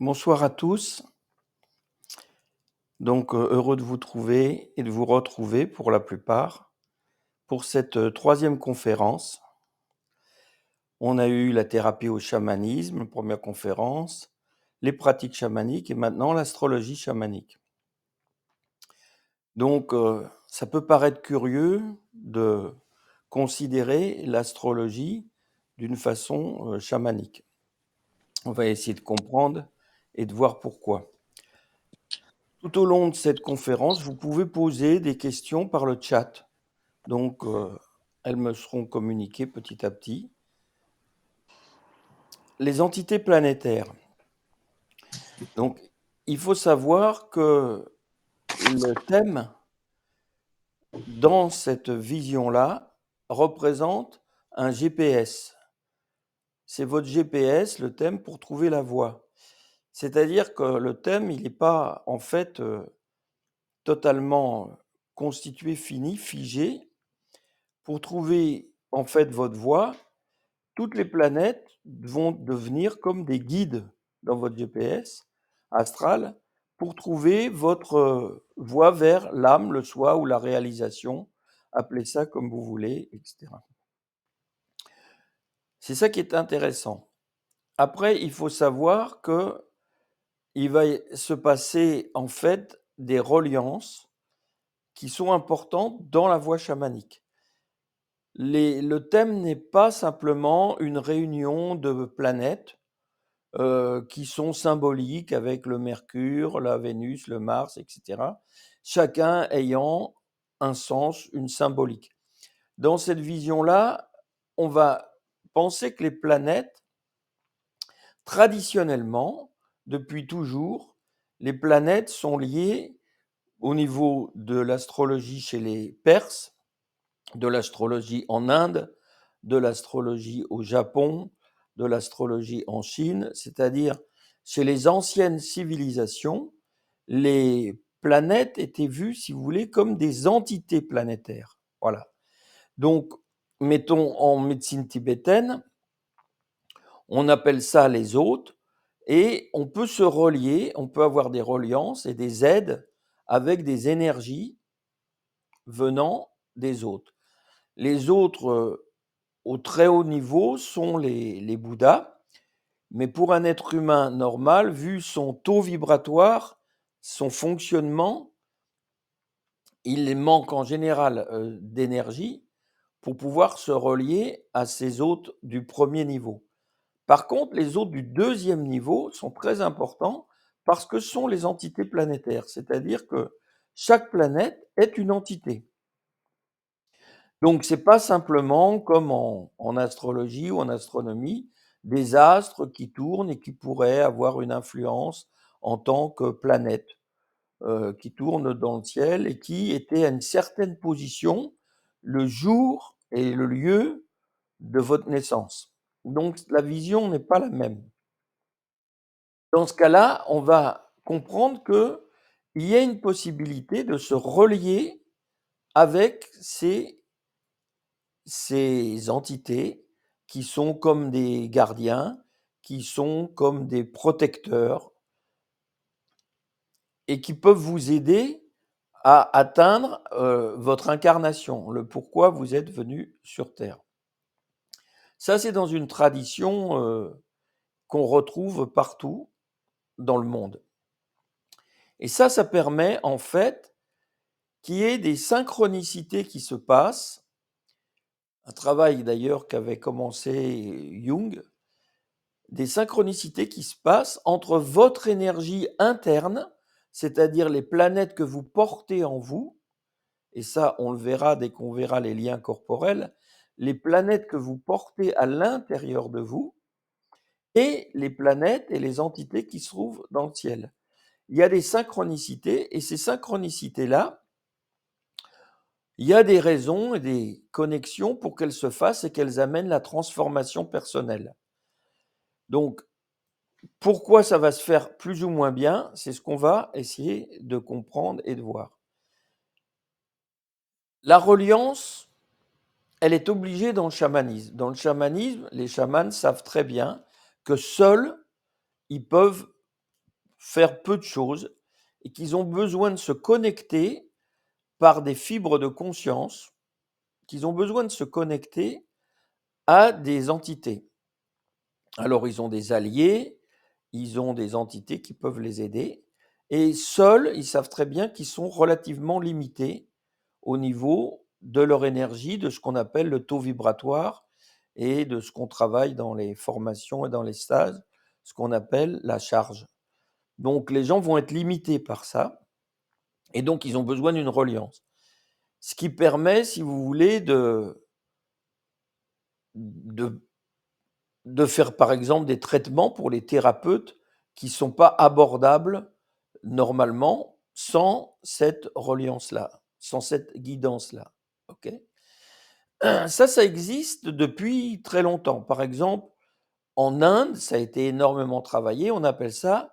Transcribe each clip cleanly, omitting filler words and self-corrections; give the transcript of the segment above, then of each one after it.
Bonsoir à tous. Donc, heureux de vous trouver et de vous retrouver pour la plupart pour cette, 3e conférence. On a eu la thérapie au chamanisme, première conférence, les pratiques chamaniques et maintenant l'astrologie chamanique. Donc, ça peut paraître curieux de considérer l'astrologie d'une façon, chamanique. On va essayer de comprendre et de voir pourquoi. Tout au long de cette conférence, vous pouvez poser des questions par le chat. Donc, elles me seront communiquées petit à petit. Les entités planétaires. Donc, il faut savoir que le thème, dans cette vision-là, représente un GPS. C'est votre GPS, le thème, pour trouver la voie. C'est-à-dire que le thème, il n'est pas, en fait, totalement constitué, fini, figé. Pour trouver, en fait, votre voie, toutes les planètes vont devenir comme des guides dans votre GPS astral pour trouver votre, voie vers l'âme, le soi ou la réalisation. Appelez ça comme vous voulez et cetera. C'est ça qui est intéressant. Après, il faut savoir qu'il va se passer, en fait, des reliances qui sont importantes dans la voie chamanique. Le thème n'est pas simplement une réunion de planètes, qui sont symboliques avec le Mercure, la Vénus, le Mars et cetera, chacun ayant un sens, une symbolique. Dans cette vision-là, on va penser que les planètes, traditionnellement, depuis toujours, les planètes sont liées au niveau de l'astrologie chez les Perses, de l'astrologie en Inde, de l'astrologie au Japon, de l'astrologie en Chine, c'est-à-dire chez les anciennes civilisations, les planètes étaient vues, si vous voulez, comme des entités planétaires. Voilà. Donc, mettons en médecine tibétaine, on appelle ça les hôtes, et on peut se relier, on peut avoir des reliances et des aides avec des énergies venant des hôtes. Les autres, au très haut niveau, sont les Bouddhas, mais pour un être humain normal, vu son taux vibratoire, son fonctionnement, il manque en général, d'énergie pour pouvoir se relier à ces hôtes du premier niveau. Par contre, les hôtes du deuxième niveau sont très importants parce que ce sont les entités planétaires, c'est-à-dire que chaque planète est une entité. Donc, c'est pas simplement comme en astrologie ou en astronomie, des astres qui tournent et qui pourraient avoir une influence en tant que planète, qui tournent dans le ciel et qui étaient à une certaine position le jour et le lieu de votre naissance. Donc la vision n'est pas la même. Dans ce cas-là, on va comprendre qu'il y a une possibilité de se relier avec ces entités qui sont comme des gardiens, qui sont comme des protecteurs et qui peuvent vous aider à atteindre, votre incarnation, le pourquoi vous êtes venu sur terre. Ça, c'est dans une tradition, qu'on retrouve partout dans le monde et ça permet en fait qu'il y ait des synchronicités qui se passent, un travail d'ailleurs qu'avait commencé Jung, des synchronicités qui se passent entre votre énergie interne, c'est-à-dire les planètes que vous portez en vous, et ça on le verra dès qu'on verra les liens corporels, les planètes que vous portez à l'intérieur de vous et les planètes et les entités qui se trouvent dans le ciel. Il y a des synchronicités et ces synchronicités-là, il y a des raisons et des connexions pour qu'elles se fassent et qu'elles amènent la transformation personnelle. Donc, pourquoi ça va se faire plus ou moins bien, c'est ce qu'on va essayer de comprendre et de voir. La reliance, elle est obligée dans le chamanisme. Dans le chamanisme, les chamans savent très bien que seuls, ils peuvent faire peu de choses et qu'ils ont besoin de se connecter par des fibres de conscience, qu'ils ont besoin de se connecter à des entités. Alors ils ont des alliés, ils ont des entités qui peuvent les aider et seuls, ils savent très bien qu'ils sont relativement limités au niveau de leur énergie, de ce qu'on appelle le taux vibratoire et de ce qu'on travaille dans les formations et dans les stages, ce qu'on appelle la charge. Donc les gens vont être limités par ça et donc ils ont besoin d'une reliance. Ce qui permet, si vous voulez, de faire, par exemple, des traitements pour les thérapeutes qui ne sont pas abordables normalement sans cette reliance-là, sans cette guidance-là. OK? Ça existe depuis très longtemps. Par exemple, en Inde, ça a été énormément travaillé, on appelle ça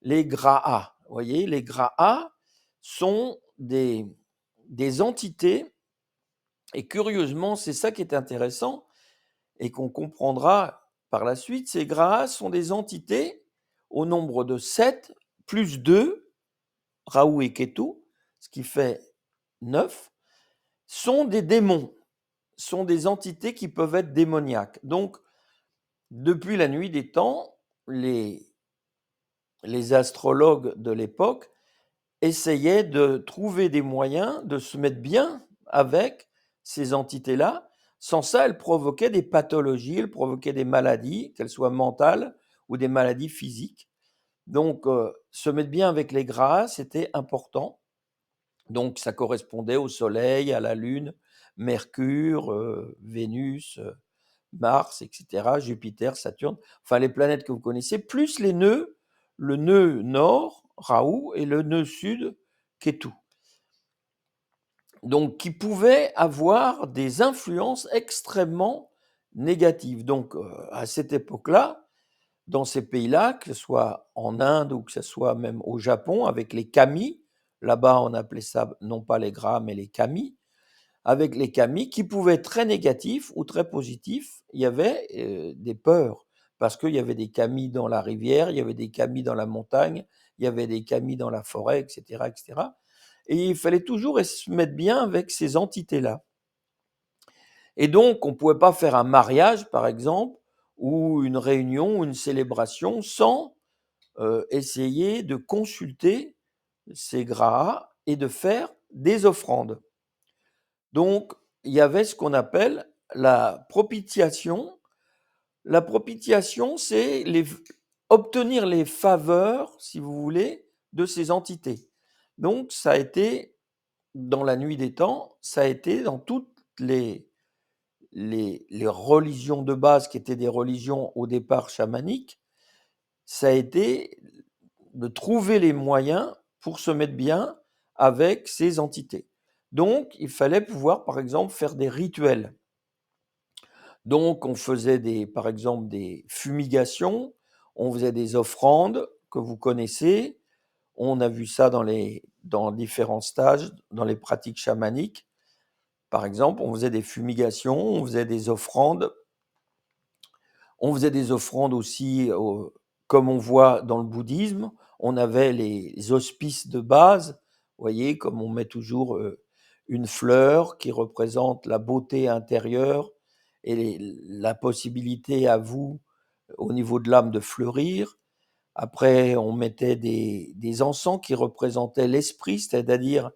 les grahas. Vous voyez, les grahas sont des entités et curieusement, c'est ça qui est intéressant et qu'on comprendra par la suite, ces grahas sont des entités au nombre de 7 plus 2, Rahu et Ketu, ce qui fait 9, sont des démons, sont des entités qui peuvent être démoniaques. Donc, depuis la nuit des temps, les astrologues de l'époque essayaient de trouver des moyens de se mettre bien avec ces entités-là. Sans ça, elles provoquaient des pathologies, elles provoquaient des maladies, qu'elles soient mentales ou des maladies physiques. Donc, se mettre bien avec les grâces, c'était important. Donc, ça correspondait au Soleil, à la Lune, Mercure, Vénus, Mars, etc., Jupiter, Saturne, enfin les planètes que vous connaissez, plus les nœuds, le nœud nord, Rahu, et le nœud sud, Ketu. Donc, qui pouvaient avoir des influences extrêmement négatives. Donc, à cette époque-là, dans ces pays-là, que ce soit en Inde ou que ce soit même au Japon, avec les kami, là-bas on appelait ça non pas les gras, mais les kami, avec les kami qui pouvaient être très négatifs ou très positifs, il y avait des peurs, parce qu'il y avait des kami dans la rivière, il y avait des kami dans la montagne, il y avait des kami dans la forêt, etc., etc. Et il fallait toujours se mettre bien avec ces entités-là. Et donc, on ne pouvait pas faire un mariage, par exemple, ou une réunion, ou une célébration, sans essayer de consulter ces grahas et de faire des offrandes. Donc, il y avait ce qu'on appelle la propitiation. La propitiation, c'est obtenir les faveurs, si vous voulez, de ces entités. Donc, ça a été, dans la nuit des temps, ça a été dans toutes les religions de base, qui étaient des religions au départ chamaniques, ça a été de trouver les moyens pour se mettre bien avec ces entités. Donc, il fallait pouvoir, par exemple, faire des rituels. Donc, on faisait par exemple des fumigations, on faisait des offrandes que vous connaissez. On a vu ça dans différents stages, dans les pratiques chamaniques. Par exemple, on faisait des fumigations, on faisait des offrandes. On faisait des offrandes aussi, comme on voit dans le bouddhisme. On avait les auspices de base, vous voyez, comme on met toujours une fleur qui représente la beauté intérieure et la possibilité à vous, au niveau de l'âme, de fleurir. Après, on mettait des encens qui représentaient l'esprit, c'est-à-dire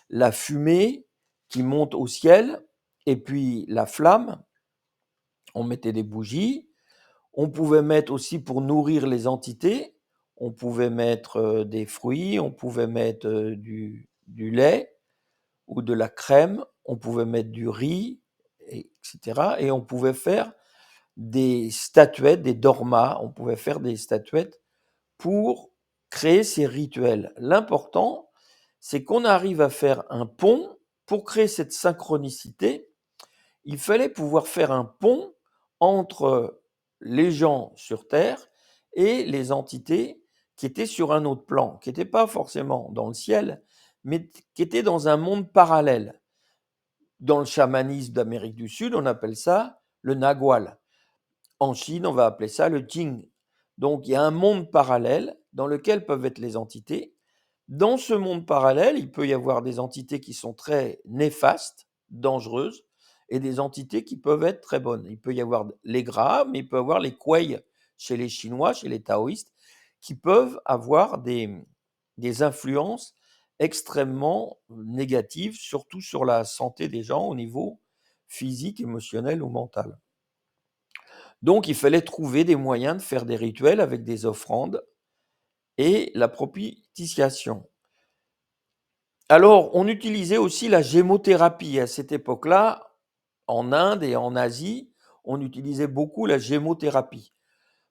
la fumée qui monte au ciel, et puis la flamme. On mettait des bougies. On pouvait mettre aussi, pour nourrir les entités, on pouvait mettre des fruits, on pouvait mettre du lait ou de la crème, on pouvait mettre du riz, etc. Et on pouvait faire des statuettes, des dormas, on pouvait faire des statuettes pour créer ces rituels. L'important, c'est qu'on arrive à faire un pont pour créer cette synchronicité. Il fallait pouvoir faire un pont entre les gens sur Terre et les entités qui étaient sur un autre plan, qui n'étaient pas forcément dans le ciel, mais qui étaient dans un monde parallèle. Dans le chamanisme d'Amérique du Sud, on appelle ça le Nagual. En Chine, on va appeler ça le Jing. Donc il y a un monde parallèle dans lequel peuvent être les entités. Dans ce monde parallèle, il peut y avoir des entités qui sont très néfastes, dangereuses, et des entités qui peuvent être très bonnes. Il peut y avoir les Grahas, mais il peut y avoir les Kuei chez les Chinois, chez les taoïstes, qui peuvent avoir des influences extrêmement négatives, surtout sur la santé des gens au niveau physique, émotionnel ou mental. Donc il fallait trouver des moyens de faire des rituels avec des offrandes et la propitiation. Alors, on utilisait aussi la gémothérapie. À cette époque-là, en Inde et en Asie, on utilisait beaucoup la gémothérapie.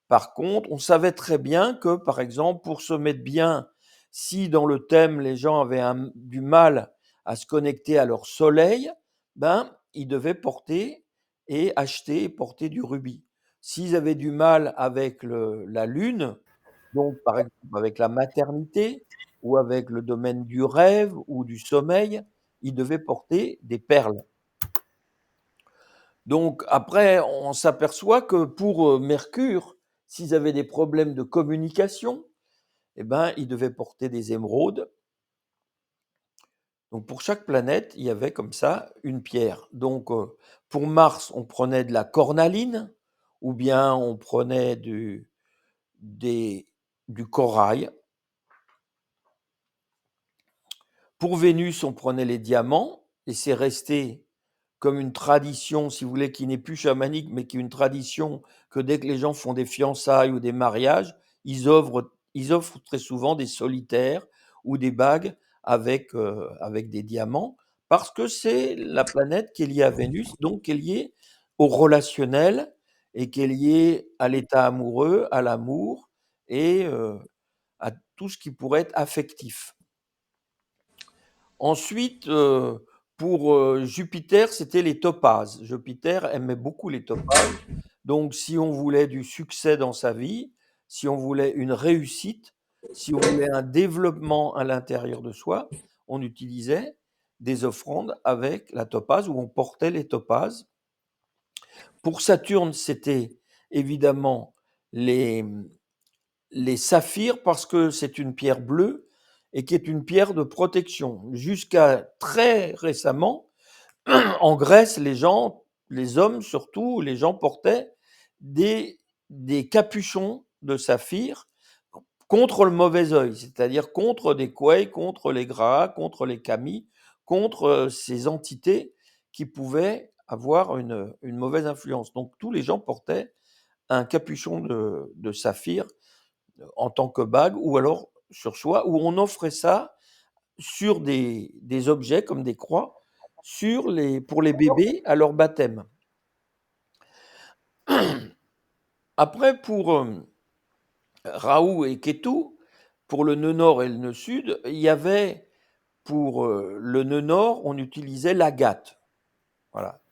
Par contre, on savait très bien que, par exemple, pour se mettre bien, si dans le thème, les gens avaient du mal à se connecter à leur soleil, ben, ils devaient porter et acheter et porter du rubis. S'ils avaient du mal avec la lune, donc par exemple avec la maternité ou avec le domaine du rêve ou du sommeil, ils devaient porter des perles. Donc après, on s'aperçoit que pour Mercure, s'ils avaient des problèmes de communication, eh ben, ils devaient porter des émeraudes. Donc pour chaque planète, il y avait comme ça une pierre. Donc pour Mars, on prenait de la cornaline ou bien on prenait du corail. Pour Vénus, on prenait les diamants et c'est resté comme une tradition, si vous voulez, qui n'est plus chamanique, mais qui est une tradition que dès que les gens font des fiançailles ou des mariages, ils offrent très souvent des solitaires ou des bagues avec des diamants, parce que c'est la planète qui est liée à Vénus, donc qui est liée au relationnel et qui est liée à l'état amoureux, à l'amour et à tout ce qui pourrait être affectif. Ensuite, pour Jupiter, c'était les topazes. Jupiter aimait beaucoup les topazes. Donc, si on voulait du succès dans sa vie, si on voulait une réussite, si on voulait un développement à l'intérieur de soi, on utilisait des offrandes avec la topaze ou on portait les topazes. Pour Saturne, c'était évidemment les, les saphirs parce que c'est une pierre bleue et qui est une pierre de protection. Jusqu'à très récemment, en Grèce, les hommes surtout, les gens portaient des, des capuchons de saphir contre le mauvais œil, c'est-à-dire contre des coueils, contre les gras, contre les camis, contre ces entités qui pouvaient avoir une mauvaise influence. Donc tous les gens portaient un capuchon de saphir en tant que bague ou alors sur soi, ou on offrait ça sur des objets comme des croix pour les bébés à leur baptême. Après, pour Raoult et Ketou, pour le nœud nord et le nœud sud, il y avait pour le nœud nord, on utilisait l'agate. Voilà.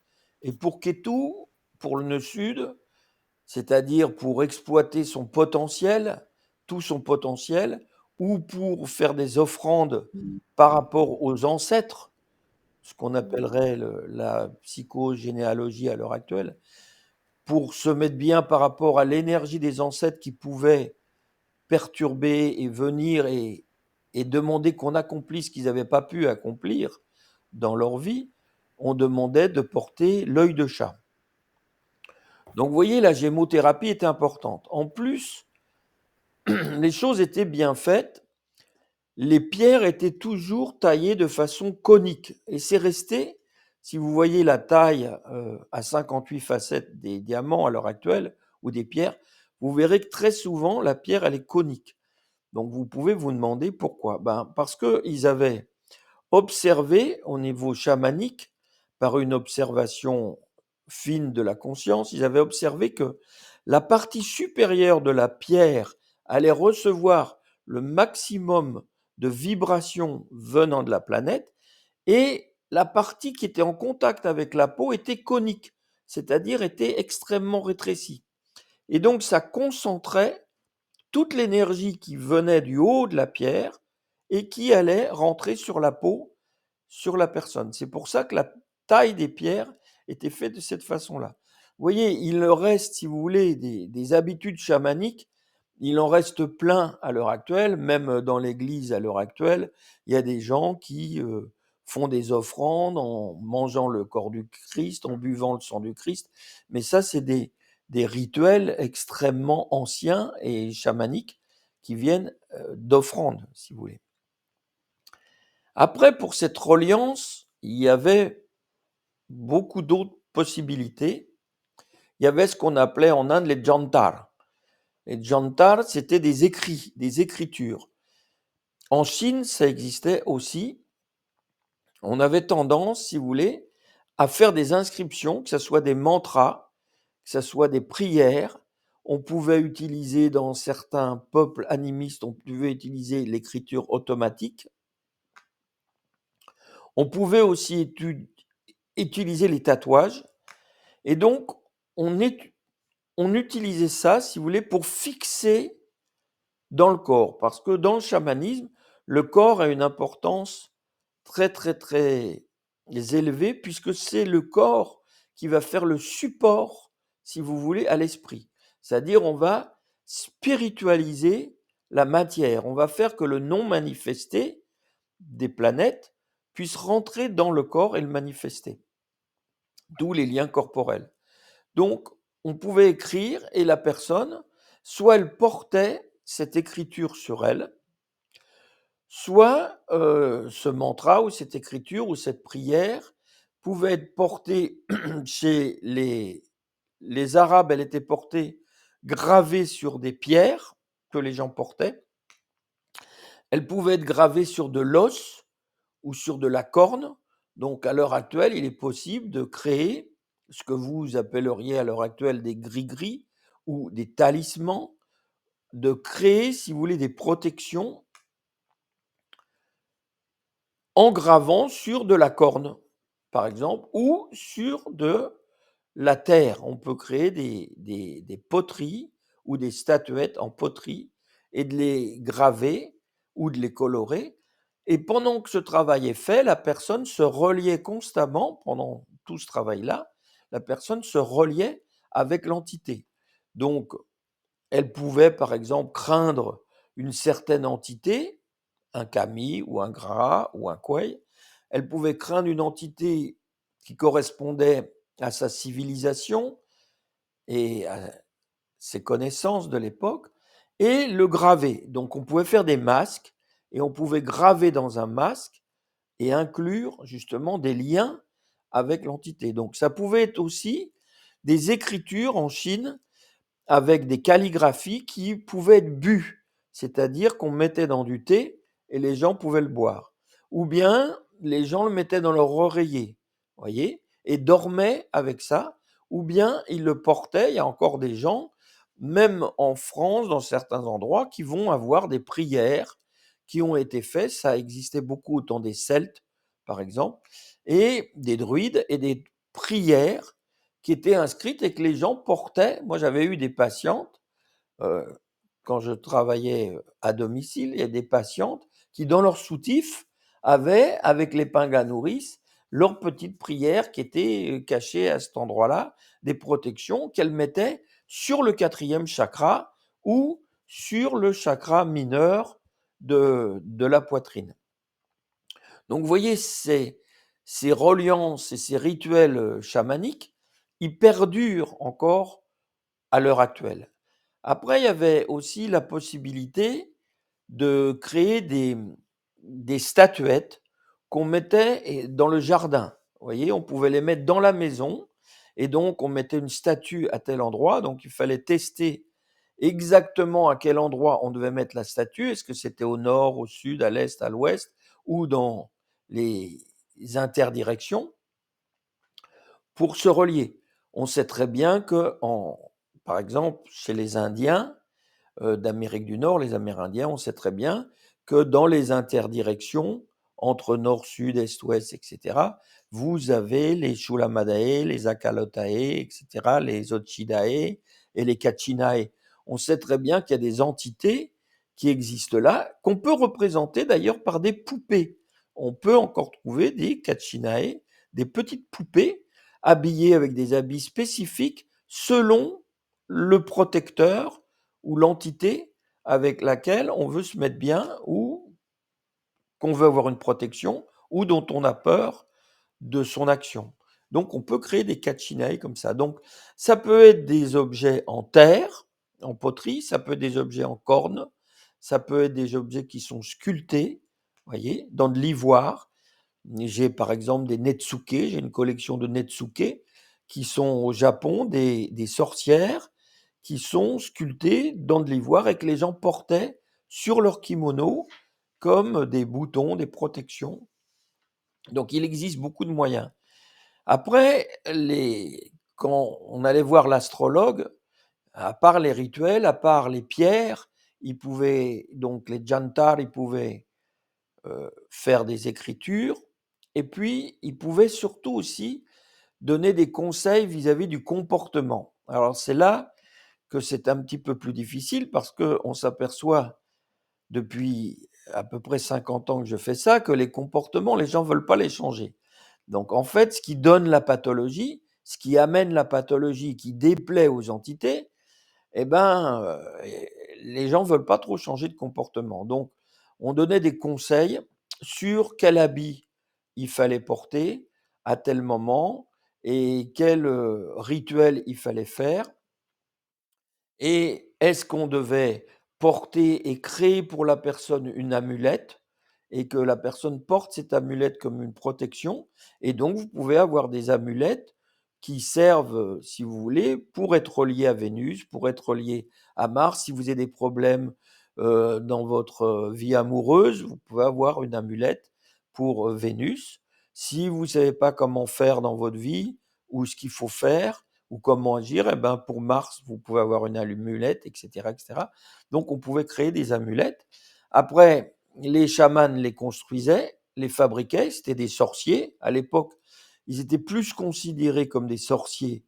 Et pour Ketou, pour le nœud sud, c'est-à-dire pour exploiter son potentiel, tout son potentiel, ou pour faire des offrandes par rapport aux ancêtres, ce qu'on appellerait la psychogénéalogie à l'heure actuelle, pour se mettre bien par rapport à l'énergie des ancêtres qui pouvaient perturber et venir et demander qu'on accomplisse ce qu'ils n'avaient pas pu accomplir dans leur vie, on demandait de porter l'œil de chat. Donc vous voyez, la gémothérapie était importante. En plus, les choses étaient bien faites. Les pierres étaient toujours taillées de façon conique. Et c'est resté, si vous voyez la taille à 58 facettes des diamants à l'heure actuelle, ou des pierres, vous verrez que très souvent, la pierre, elle est conique. Donc vous pouvez vous demander pourquoi. Parce qu'ils avaient observé au niveau chamanique, par une observation fine de la conscience, ils avaient observé que la partie supérieure de la pierre allait recevoir le maximum de vibrations venant de la planète et la partie qui était en contact avec la peau était conique, c'est-à-dire était extrêmement rétrécie. Et donc ça concentrait toute l'énergie qui venait du haut de la pierre et qui allait rentrer sur la peau, sur la personne. C'est pour ça que la taille des pierres était faite de cette façon-là. Vous voyez, il reste, si vous voulez, des habitudes chamaniques, Il en reste plein à l'heure actuelle, même dans l'Église à l'heure actuelle, il y a des gens qui font des offrandes en mangeant le corps du Christ, en buvant le sang du Christ. Mais ça, c'est des rituels extrêmement anciens et chamaniques qui viennent d'offrandes, si vous voulez. Après, pour cette reliance, il y avait beaucoup d'autres possibilités. Il y avait ce qu'on appelait en Inde les jantars. Les jantars, c'était des écrits, des écritures. En Chine, ça existait aussi. On avait tendance, si vous voulez, à faire des inscriptions, que ce soit des mantras, que ce soit des prières. On pouvait utiliser dans certains peuples animistes, on pouvait utiliser l'écriture automatique. On pouvait aussi utiliser les tatouages. Et donc, on utilisait ça, si vous voulez, pour fixer dans le corps. Parce que dans le chamanisme, le corps a une importance très, très, très élevée, puisque c'est le corps qui va faire le support, si vous voulez, à l'esprit. C'est-à-dire, on va spiritualiser la matière. On va faire que le non manifesté des planètes puisse rentrer dans le corps et le manifester. D'où les liens corporels. Donc, on pouvait écrire et la personne, soit elle portait cette écriture sur elle, soit ce mantra ou cette écriture ou cette prière pouvait être portée chez les Arabes, elle était portée gravée sur des pierres que les gens portaient. Elle pouvait être gravée sur de l'os ou sur de la corne. Donc à l'heure actuelle, il est possible de créer ce que vous appelleriez à l'heure actuelle des gris-gris ou des talismans, de créer, si vous voulez, des protections en gravant sur de la corne, par exemple, ou sur de la terre. On peut créer des poteries ou des statuettes en poterie et de les graver ou de les colorer. Et pendant que ce travail est fait, la personne se reliait constamment, pendant tout ce travail-là, la personne se reliait avec l'entité. Donc, elle pouvait, par exemple, craindre une certaine entité, un kami ou un gra ou un kwei. Elle pouvait craindre une entité qui correspondait à sa civilisation et à ses connaissances de l'époque, et le graver. Donc on pouvait faire des masques, et on pouvait graver dans un masque et inclure justement des liens avec l'entité. Donc ça pouvait être aussi des écritures en Chine avec des calligraphies qui pouvaient être bues, c'est-à-dire qu'on mettait dans du thé et les gens pouvaient le boire. Ou bien les gens le mettaient dans leur oreiller, voyez, et dormaient avec ça, ou bien ils le portaient. Il y a encore des gens, même en France, dans certains endroits, qui vont avoir des prières qui ont été faites. Ça existait beaucoup au temps des Celtes, par exemple, et des druides, et des prières qui étaient inscrites et que les gens portaient. Moi, j'avais eu des patientes, euh, quand je travaillais à domicile, il y a des patientes qui, dans leur soutif, avaient, avec l'épingle à nourrice, leur petite prière qui était cachée à cet endroit-là, des protections qu'elles mettaient sur le quatrième chakra ou sur le chakra mineur de la poitrine. Donc, vous voyez, ces reliances et ces rituels chamaniques, ils perdurent encore à l'heure actuelle. Après, il y avait aussi la possibilité de créer des statuettes qu'on mettait dans le jardin. Vous voyez, on pouvait les mettre dans la maison et donc on mettait une statue à tel endroit. Donc il fallait tester exactement à quel endroit on devait mettre la statue. Est-ce que c'était au nord, au sud, à l'est, à l'ouest ou dans les interdirections pour se relier. On sait très bien que, par exemple, chez les Indiens d'Amérique du Nord, les Amérindiens, on sait très bien que dans les interdirections entre nord, sud, est, ouest, etc., vous avez les Shulamadae, les Akalotae, etc., les Ochidae et les Kachinae. On sait très bien qu'il y a des entités qui existent là, qu'on peut représenter d'ailleurs par des poupées. On peut encore trouver des Kachinae, des petites poupées habillées avec des habits spécifiques selon le protecteur ou l'entité avec laquelle on veut se mettre bien ou qu'on veut avoir une protection ou dont on a peur de son action. Donc on peut créer des kachinaï comme ça. Donc ça peut être des objets en terre, en poterie, ça peut être des objets en corne, ça peut être des objets qui sont sculptés, voyez, dans de l'ivoire. J'ai par exemple des netsuke, j'ai une collection de netsuke qui sont au Japon, des sorcières qui sont sculptées dans de l'ivoire et que les gens portaient sur leur kimono comme des boutons, des protections. Donc il existe beaucoup de moyens. Après, quand on allait voir l'astrologue, à part les rituels, à part les pierres, ils pouvaient, donc les jantar, ils pouvaient faire des écritures, et puis ils pouvaient surtout aussi donner des conseils vis-à-vis du comportement. Alors c'est là que c'est un petit peu plus difficile parce qu'on s'aperçoit depuis à peu près 50 ans que je fais ça, que les comportements, les gens ne veulent pas les changer. Donc en fait, ce qui donne la pathologie, ce qui amène la pathologie, qui déplaît aux entités, eh ben, les gens ne veulent pas trop changer de comportement. Donc on donnait des conseils sur quel habit il fallait porter à tel moment et quel rituel il fallait faire. Et est-ce qu'on devait porter et créer pour la personne une amulette et que la personne porte cette amulette comme une protection? Et donc vous pouvez avoir des amulettes qui servent, si vous voulez, pour être relié à Vénus, pour être relié à Mars. Si vous avez des problèmes, dans votre, vie amoureuse, vous pouvez avoir une amulette pour, Vénus. Si vous ne savez pas comment faire dans votre vie ou ce qu'il faut faire, ou comment agir, eh ben, pour Mars, vous pouvez avoir une amulette, etc., etc. Donc, on pouvait créer des amulettes. Après, les chamans les construisaient, les fabriquaient, c'était des sorciers. À l'époque, ils étaient plus considérés comme des sorciers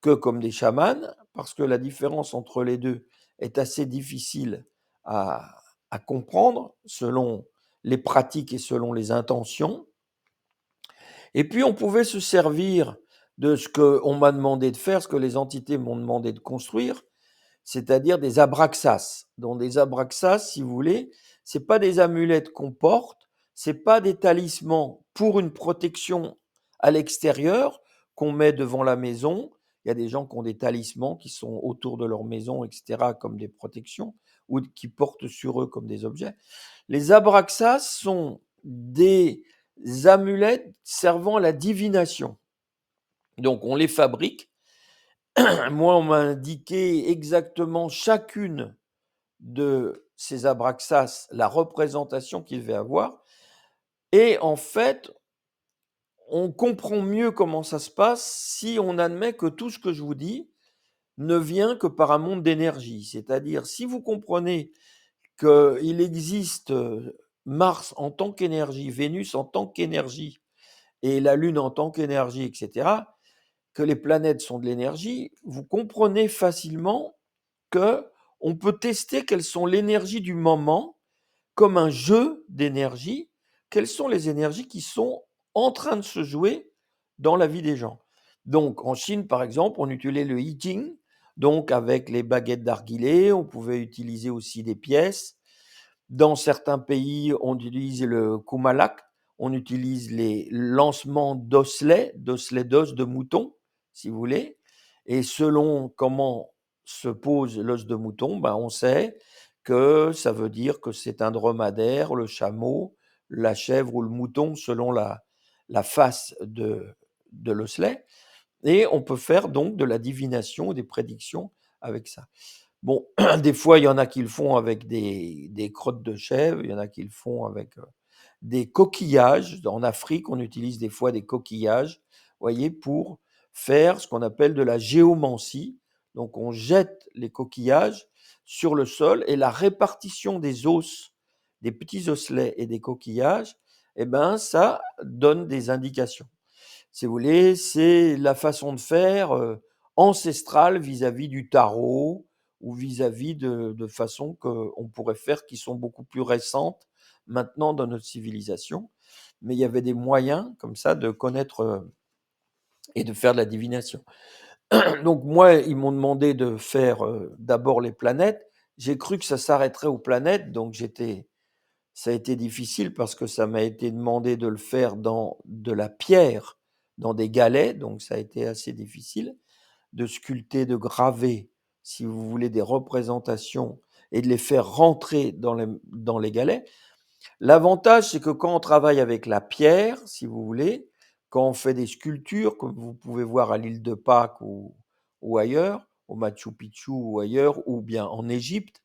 que comme des chamans, parce que la différence entre les deux est assez difficile à, à comprendre selon les pratiques et selon les intentions. Et puis, on pouvait se servir de ce qu'on m'a demandé de faire, ce que les entités m'ont demandé de construire, c'est-à-dire des abraxas. Donc, des abraxas, si vous voulez, c'est pas des amulettes qu'on porte, c'est pas des talismans pour une protection à l'extérieur qu'on met devant la maison. Il y a des gens qui ont des talismans qui sont autour de leur maison, etc., comme des protections, ou qui portent sur eux comme des objets. Les abraxas sont des amulettes servant à la divination. Donc on les fabrique. Moi, on m'a indiqué exactement chacune de ces abraxas, la représentation qu'il devait avoir. Et en fait, on comprend mieux comment ça se passe si on admet que tout ce que je vous dis ne vient que par un monde d'énergie. C'est-à-dire, si vous comprenez qu'il existe Mars en tant qu'énergie, Vénus en tant qu'énergie, et la Lune en tant qu'énergie, etc., que les planètes sont de l'énergie, vous comprenez facilement que on peut tester quelles sont l'énergie du moment comme un jeu d'énergie, quelles sont les énergies qui sont en train de se jouer dans la vie des gens. Donc en Chine, par exemple, on utilisait le I Ching, donc avec les baguettes d'argilé, on pouvait utiliser aussi des pièces. Dans certains pays, on utilise le kumalak, on utilise les lancements d'osselets d'os de mouton, si vous voulez. Et selon comment se pose l'os de mouton, ben on sait que ça veut dire que c'est un dromadaire, le chameau, la chèvre ou le mouton, selon la face de l'osselet. Et on peut faire donc de la divination, des prédictions avec ça. Bon, des fois, il y en a qui le font avec des crottes de chèvre, il y en a qui le font avec des coquillages. En Afrique, on utilise des fois des coquillages, voyez, pour faire ce qu'on appelle de la géomancie. Donc, on jette les coquillages sur le sol et la répartition des os, des petits osselets et des coquillages, eh ben, ça donne des indications. Si vous voulez, c'est la façon de faire ancestrale vis-à-vis du tarot ou vis-à-vis de façons qu'on pourrait faire qui sont beaucoup plus récentes maintenant dans notre civilisation. Mais il y avait des moyens comme ça de connaître et de faire de la divination. Donc moi, ils m'ont demandé de faire d'abord les planètes. j'ai cru que ça s'arrêterait aux planètes, donc ça a été difficile parce que ça m'a été demandé de le faire dans de la pierre, dans des galets, donc ça a été assez difficile de sculpter, de graver, si vous voulez, des représentations et de les faire rentrer dans les galets. L'avantage, c'est que quand on travaille avec la pierre, si vous voulez, quand on fait des sculptures, comme vous pouvez voir à l'île de Pâques ou ailleurs, au Machu Picchu ou ailleurs, ou bien en Égypte,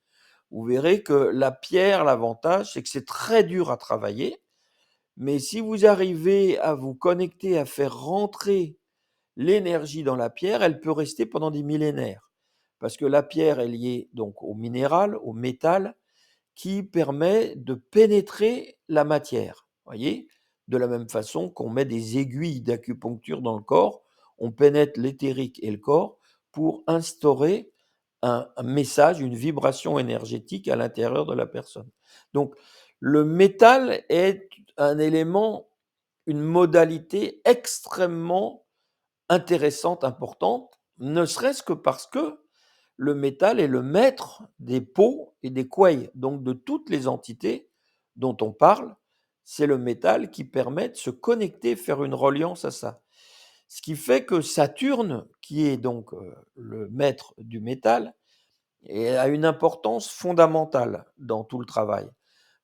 vous verrez que la pierre, l'avantage, c'est que c'est très dur à travailler, mais si vous arrivez à vous connecter, à faire rentrer l'énergie dans la pierre, elle peut rester pendant des millénaires. Parce que la pierre est liée donc au minéral, au métal, qui permet de pénétrer la matière. Voyez, de la même façon qu'on met des aiguilles d'acupuncture dans le corps, on pénètre l'éthérique et le corps pour instaurer un message, une vibration énergétique à l'intérieur de la personne. Donc, le métal est un élément, une modalité extrêmement intéressante, importante, ne serait-ce que parce que le métal est le maître des pots et des coueils, donc de toutes les entités dont on parle, c'est le métal qui permet de se connecter, faire une reliance à ça. Ce qui fait que Saturne, qui est donc le maître du métal, a une importance fondamentale dans tout le travail.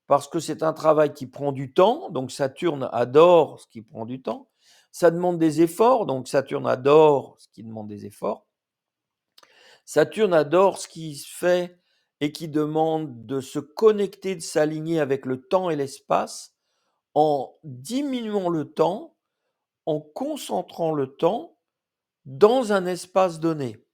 Parce que c'est un travail qui prend du temps, donc Saturne adore ce qui prend du temps. Ça demande des efforts, donc Saturne adore ce qui demande des efforts. Saturne adore ce qui se fait et qui demande de se connecter, de s'aligner avec le temps et l'espace en diminuant le temps, en concentrant le temps dans un espace donné.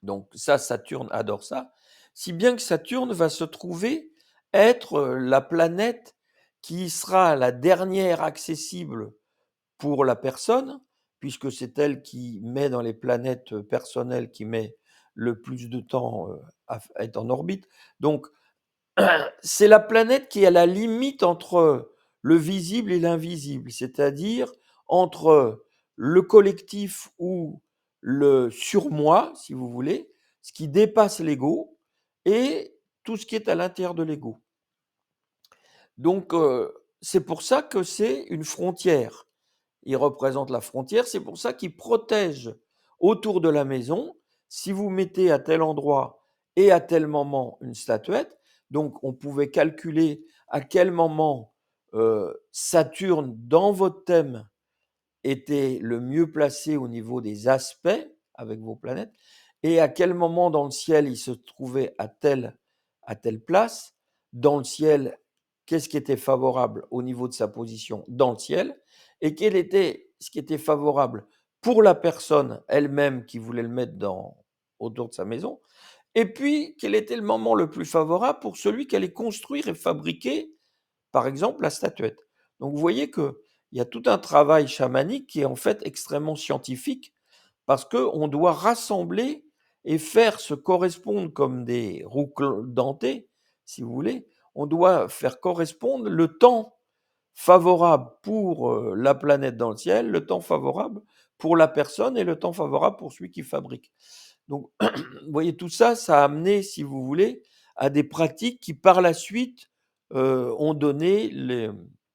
Donc ça, Saturne adore ça, si bien que Saturne va se trouver être la planète qui sera la dernière accessible pour la personne, puisque c'est elle qui met dans les planètes personnelles, qui met le plus de temps à être en orbite. Donc, c'est la planète qui est à la limite entre le visible et l'invisible, c'est-à-dire entre le collectif ou le surmoi, si vous voulez, ce qui dépasse l'ego, et tout ce qui est à l'intérieur de l'ego. Donc, c'est pour ça que c'est une frontière. Il représente la frontière, c'est pour ça qu'il protège autour de la maison. Si vous mettez à tel endroit et à tel moment une statuette, donc on pouvait calculer à quel moment Saturne dans votre thème était le mieux placé au niveau des aspects avec vos planètes et à quel moment dans le ciel il se trouvait à telle place. Dans le ciel, qu'est-ce qui était favorable au niveau de sa position dans le ciel et quel était ce qui était favorable pour la personne elle-même qui voulait le mettre autour de sa maison. Et puis, quel était le moment le plus favorable pour celui qui allait construire et fabriquer, par exemple, la statuette. Donc, vous voyez qu'il y a tout un travail chamanique qui est en fait extrêmement scientifique parce qu'on doit rassembler et faire se correspondre comme des roues dentées, si vous voulez, on doit faire correspondre le temps favorable pour la planète dans le ciel, le temps favorable pour la personne et le temps favorable pour celui qui fabrique. Donc, vous voyez, tout ça, ça a amené, si vous voulez, à des pratiques qui, par la suite, ont donné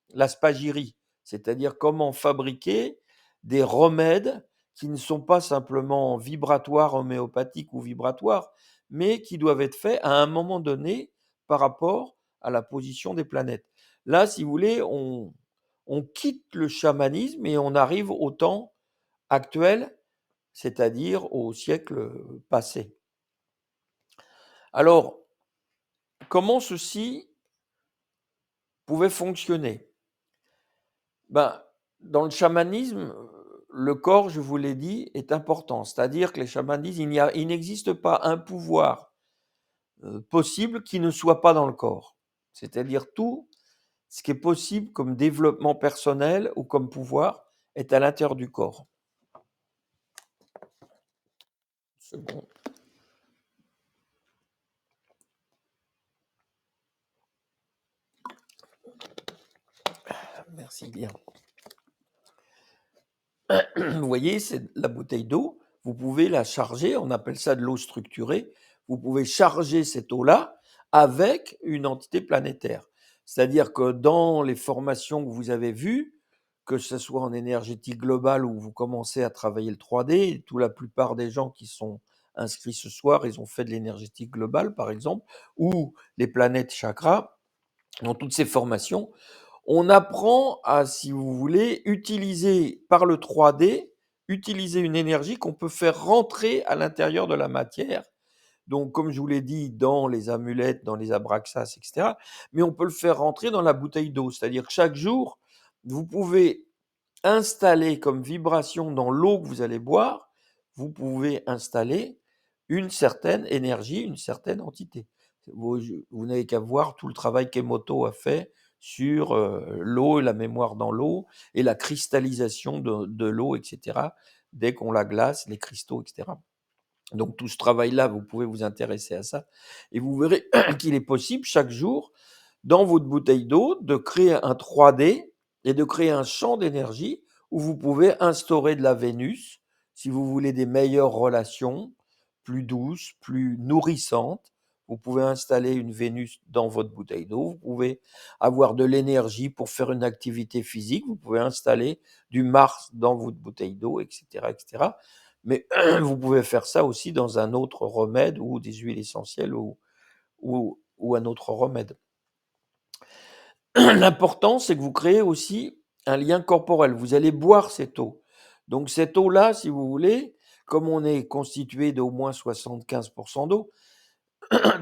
la spagyrie, c'est-à-dire comment fabriquer des remèdes qui ne sont pas simplement vibratoires, homéopathiques ou vibratoires, mais qui doivent être faits à un moment donné par rapport à la position des planètes. Là, si vous voulez, on quitte le chamanisme et on arrive au temps actuel, c'est-à-dire au siècle passé. Alors, comment ceci pouvait fonctionner? Ben, dans le chamanisme, le corps, je vous l'ai dit, est important. C'est-à-dire que les chamanismes, il n'existe pas un pouvoir possible qui ne soit pas dans le corps. C'est-à-dire tout ce qui est possible comme développement personnel ou comme pouvoir est à l'intérieur du corps. Une seconde. Merci bien. Vous voyez, c'est la bouteille d'eau, vous pouvez la charger, on appelle ça de l'eau structurée, vous pouvez charger cette eau-là avec une entité planétaire. C'est-à-dire que dans les formations que vous avez vues, que ce soit en énergétique globale où vous commencez à travailler le 3D, la plupart des gens qui sont inscrits ce soir, ils ont fait de l'énergétique globale, par exemple, ou les planètes chakras. Dans toutes ces formations, on apprend à, si vous voulez, utiliser par le 3D, utiliser une énergie qu'on peut faire rentrer à l'intérieur de la matière. Donc, comme je vous l'ai dit, dans les amulettes, dans les abraxas, etc. Mais on peut le faire rentrer dans la bouteille d'eau. C'est-à-dire que chaque jour, vous pouvez installer comme vibration dans l'eau que vous allez boire, vous pouvez installer une certaine énergie, une certaine entité. Vous n'avez qu'à voir tout le travail qu'Emoto a fait sur l'eau et la mémoire dans l'eau et la cristallisation de l'eau, etc. Dès qu'on la glace, les cristaux, etc. Donc tout ce travail-là, vous pouvez vous intéresser à ça et vous verrez qu'il est possible chaque jour, dans votre bouteille d'eau, de créer un 3D et de créer un champ d'énergie où vous pouvez instaurer de la Vénus, si vous voulez des meilleures relations, plus douces, plus nourrissantes. Vous pouvez installer une Vénus dans votre bouteille d'eau, vous pouvez avoir de l'énergie pour faire une activité physique, vous pouvez installer du Mars dans votre bouteille d'eau, etc., etc. Mais vous pouvez faire ça aussi dans un autre remède ou des huiles essentielles ou un autre remède. L'important, c'est que vous créez aussi un lien corporel. Vous allez boire cette eau. Donc cette eau-là, si vous voulez, comme on est constitué d'au moins 75% d'eau,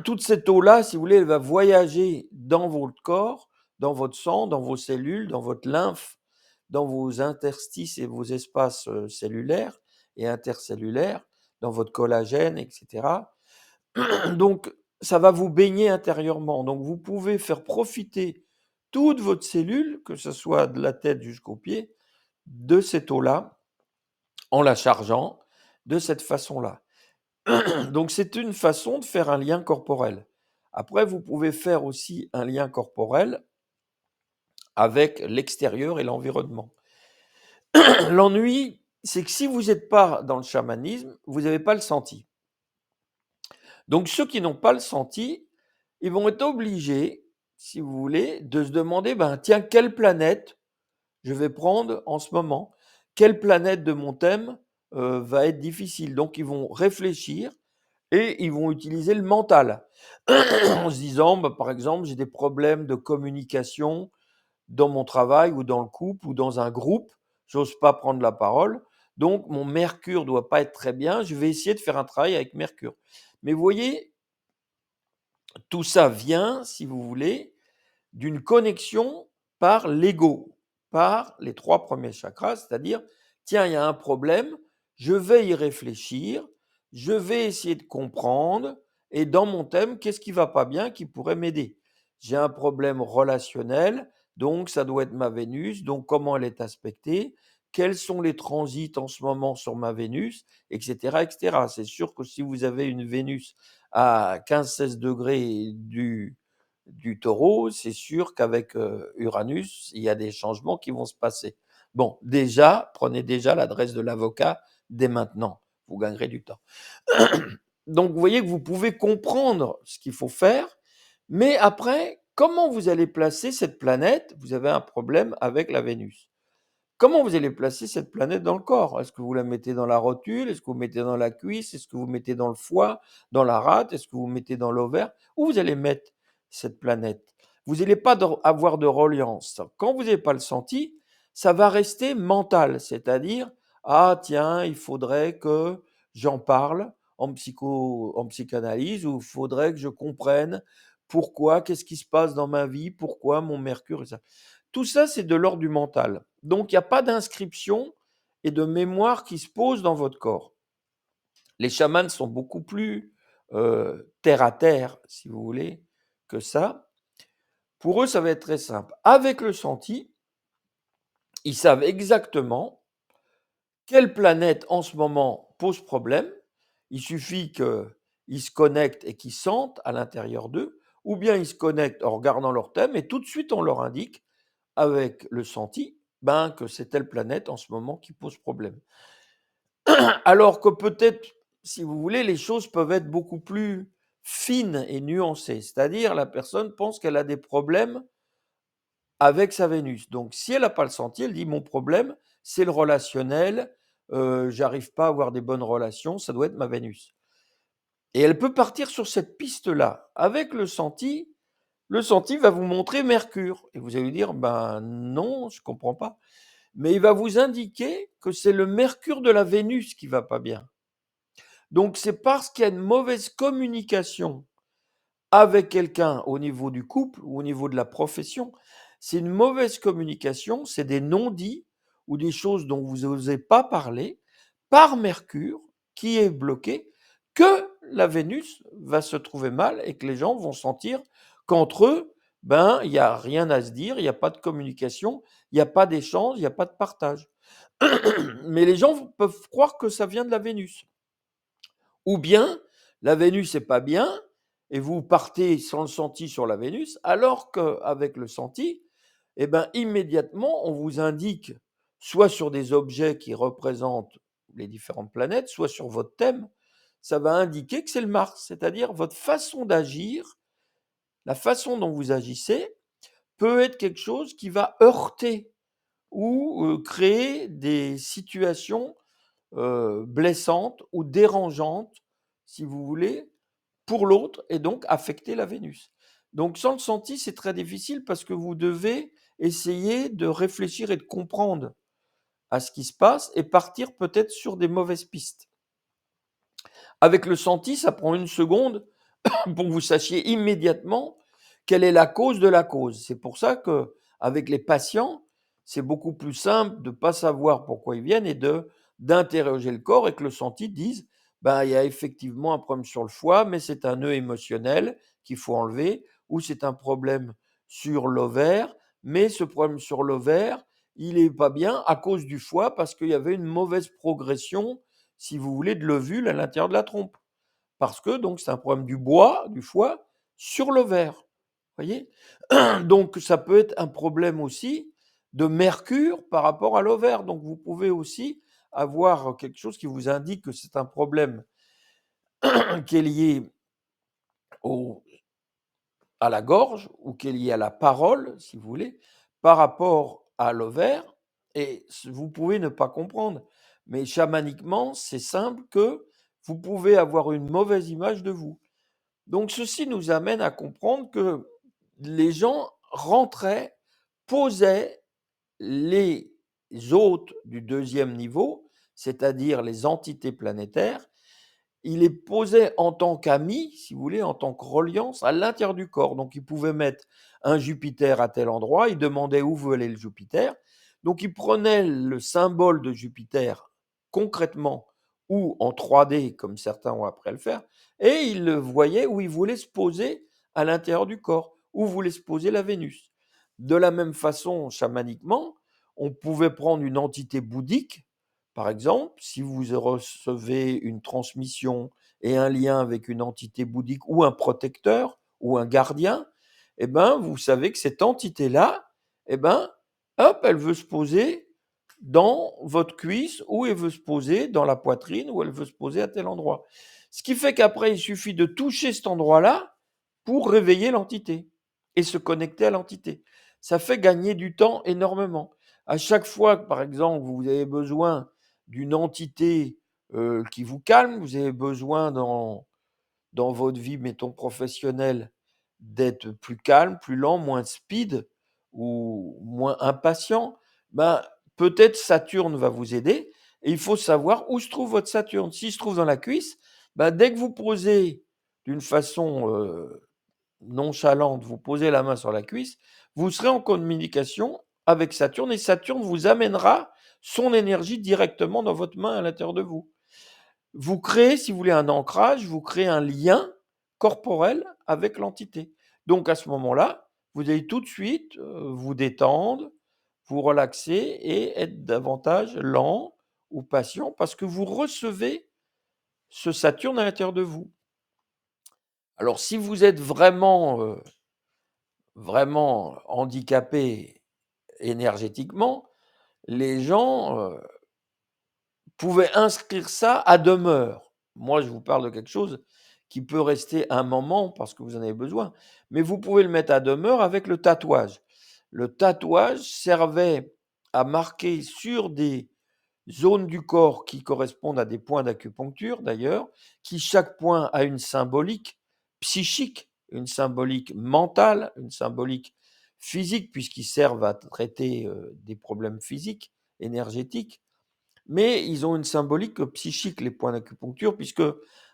toute cette eau-là, si vous voulez, elle va voyager dans votre corps, dans votre sang, dans vos cellules, dans votre lymphe, dans vos interstices et vos espaces cellulaires et intercellulaires, dans votre collagène, etc. Donc, ça va vous baigner intérieurement. Donc, vous pouvez faire profiter toute votre cellule, que ce soit de la tête jusqu'aux pieds, de cette eau-là, en la chargeant de cette façon-là. Donc, c'est une façon de faire un lien corporel. Après, vous pouvez faire aussi un lien corporel avec l'extérieur et l'environnement. L'ennui, c'est que si vous n'êtes pas dans le chamanisme, vous n'avez pas le senti. Donc ceux qui n'ont pas le senti, ils vont être obligés, si vous voulez, de se demander, ben tiens, quelle planète je vais prendre en ce moment? Quelle planète de mon thème va être difficile? Donc ils vont réfléchir et ils vont utiliser le mental en se disant, bah, par exemple, j'ai des problèmes de communication dans mon travail ou dans le couple ou dans un groupe, j'ose pas prendre la parole, donc mon Mercure doit pas être très bien, je vais essayer de faire un travail avec Mercure. Mais vous voyez, tout ça vient, si vous voulez, d'une connexion par l'ego, par les 3 premiers chakras, c'est-à-dire: «Tiens, il y a un problème, je vais y réfléchir, je vais essayer de comprendre et dans mon thème, qu'est-ce qui va pas bien qui pourrait m'aider? J'ai un problème relationnel, donc ça doit être ma Vénus, donc comment elle est aspectée? Quels sont les transits en ce moment sur ma Vénus?» et cetera et cetera. C'est sûr que si vous avez une Vénus à 15-16 degrés du Taureau, c'est sûr qu'avec Uranus, il y a des changements qui vont se passer. Bon, déjà, prenez déjà l'adresse de l'avocat dès maintenant, vous gagnerez du temps. Donc, vous voyez que vous pouvez comprendre ce qu'il faut faire, mais après, comment vous allez placer cette planète? Vous avez un problème avec la Vénus. Comment vous allez placer cette planète dans le corps? Est-ce que vous la mettez dans la rotule? Est-ce que vous mettez dans la cuisse? Est-ce que vous mettez dans le foie, dans la rate? Est-ce que vous mettez dans l'ovaire? Où vous allez mettre cette planète? Vous n'allez pas avoir de reliance. Quand vous n'avez pas le senti, ça va rester mental, c'est-à-dire, ah tiens, il faudrait que j'en parle en psychanalyse, ou il faudrait que je comprenne pourquoi, qu'est-ce qui se passe dans ma vie, pourquoi mon Mercure, et ça. Tout ça, c'est de l'ordre du mental. Donc, il n'y a pas d'inscription et de mémoire qui se pose dans votre corps. Les chamans sont beaucoup plus terre à terre, si vous voulez, que ça. Pour eux, ça va être très simple. Avec le senti, ils savent exactement quelle planète en ce moment pose problème. Il suffit qu'ils se connectent et qu'ils sentent à l'intérieur d'eux, ou bien ils se connectent en regardant leur thème et tout de suite on leur indique avec le senti, ben, que c'est telle planète en ce moment qui pose problème. Alors que peut-être si vous voulez, les choses peuvent être beaucoup plus fines et nuancées. C'est-à-dire, la personne pense qu'elle a des problèmes avec sa Vénus. Donc, si elle n'a pas le senti, elle dit: «Mon problème, c'est le relationnel, j'arrive pas à avoir des bonnes relations, ça doit être ma Vénus». Et elle peut partir sur cette piste-là. Avec le senti va vous montrer Mercure et vous allez dire: «Ben, non, je comprends pas». Mais il va vous indiquer que c'est le Mercure de la Vénus qui va pas bien. Donc c'est parce qu'il y a une mauvaise communication avec quelqu'un au niveau du couple ou au niveau de la profession, c'est une mauvaise communication, c'est des non-dits ou des choses dont vous n'osez pas parler par Mercure qui est bloqué, que la Vénus va se trouver mal et que les gens vont sentir qu'entre eux, ben, il n'y a rien à se dire, il n'y a pas de communication, il n'y a pas d'échange, il n'y a pas de partage. Mais les gens peuvent croire que ça vient de la Vénus. Ou bien la Vénus est pas bien et vous partez sans le senti sur la Vénus, alors qu'avec le senti, eh ben, immédiatement, on vous indique soit sur des objets qui représentent les différentes planètes, soit sur votre thème, ça va indiquer que c'est le Mars, c'est-à-dire votre façon d'agir, la façon dont vous agissez peut être quelque chose qui va heurter ou créer des situations blessante ou dérangeante, si vous voulez, pour l'autre et donc affecter la Vénus. Donc sans le senti, c'est très difficile parce que vous devez essayer de réfléchir et de comprendre à ce qui se passe et partir peut-être sur des mauvaises pistes. Avec le senti, ça prend une seconde pour que vous sachiez immédiatement quelle est la cause de la cause. C'est pour ça que avec les patients, c'est beaucoup plus simple de ne pas savoir pourquoi ils viennent et d'interroger le corps et que le senti dise ben, il y a effectivement un problème sur le foie, mais c'est un nœud émotionnel qu'il faut enlever, ou c'est un problème sur l'ovaire, mais ce problème sur l'ovaire, il n'est pas bien à cause du foie parce qu'il y avait une mauvaise progression, si vous voulez, de l'ovule à l'intérieur de la trompe. Parce que donc c'est un problème du bois, du foie, sur l'ovaire. Voyez? Donc ça peut être un problème aussi de mercure par rapport à l'ovaire. Donc vous pouvez aussi avoir quelque chose qui vous indique que c'est un problème qui est lié au à la gorge ou qui est lié à la parole, si vous voulez, par rapport à l'ovaire et vous pouvez ne pas comprendre. Mais chamaniquement, c'est simple que vous pouvez avoir une mauvaise image de vous. Donc ceci nous amène à comprendre que les gens rentraient, posaient les hôtes du deuxième niveau, c'est-à-dire les entités planétaires, ils les posaient en tant qu'amis, si vous voulez, en tant que reliance à l'intérieur du corps. Donc ils pouvaient mettre un Jupiter à tel endroit, ils demandaient où veut aller le Jupiter. Donc ils prenaient le symbole de Jupiter concrètement ou en 3D, comme certains ont appris à le faire, et ils le voyaient où ils voulaient se poser à l'intérieur du corps, où voulait se poser la Vénus. De la même façon, chamaniquement, on pouvait prendre une entité bouddhique, par exemple, si vous recevez une transmission et un lien avec une entité bouddhique ou un protecteur ou un gardien, eh ben, vous savez que cette entité-là, eh ben, hop, elle veut se poser dans votre cuisse ou elle veut se poser dans la poitrine ou elle veut se poser à tel endroit. Ce qui fait qu'après, il suffit de toucher cet endroit-là pour réveiller l'entité et se connecter à l'entité. Ça fait gagner du temps énormément. À chaque fois que, par exemple, vous avez besoin d'une entité qui vous calme, vous avez besoin dans votre vie, mettons professionnelle, d'être plus calme, plus lent, moins speed ou moins impatient, ben, peut-être Saturne va vous aider et il faut savoir où se trouve votre Saturne. S'il se trouve dans la cuisse, ben, dès que vous posez d'une façon nonchalante, vous posez la main sur la cuisse, vous serez en communication avec Saturne et Saturne vous amènera son énergie directement dans votre main à l'intérieur de vous. Vous créez, si vous voulez, un ancrage, vous créez un lien corporel avec l'entité. Donc à ce moment-là, vous allez tout de suite vous détendre, vous relaxer et être davantage lent ou patient parce que vous recevez ce Saturne à l'intérieur de vous. Alors si vous êtes vraiment handicapé énergétiquement, les gens pouvaient inscrire ça à demeure. Moi, je vous parle de quelque chose qui peut rester un moment parce que vous en avez besoin, mais vous pouvez le mettre à demeure avec le tatouage. Le tatouage servait à marquer sur des zones du corps qui correspondent à des points d'acupuncture d'ailleurs, qui chaque point a une symbolique psychique, une symbolique mentale, une symbolique physique, puisqu'ils servent à traiter des problèmes physiques, énergétiques, mais ils ont une symbolique psychique, les points d'acupuncture, puisque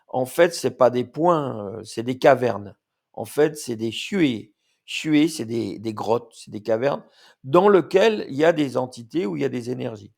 en fait, c'est pas des points, c'est des cavernes. En fait, c'est des chuées. Chuées, c'est des grottes, c'est des cavernes dans lesquelles il y a des entités, où il y a des énergies.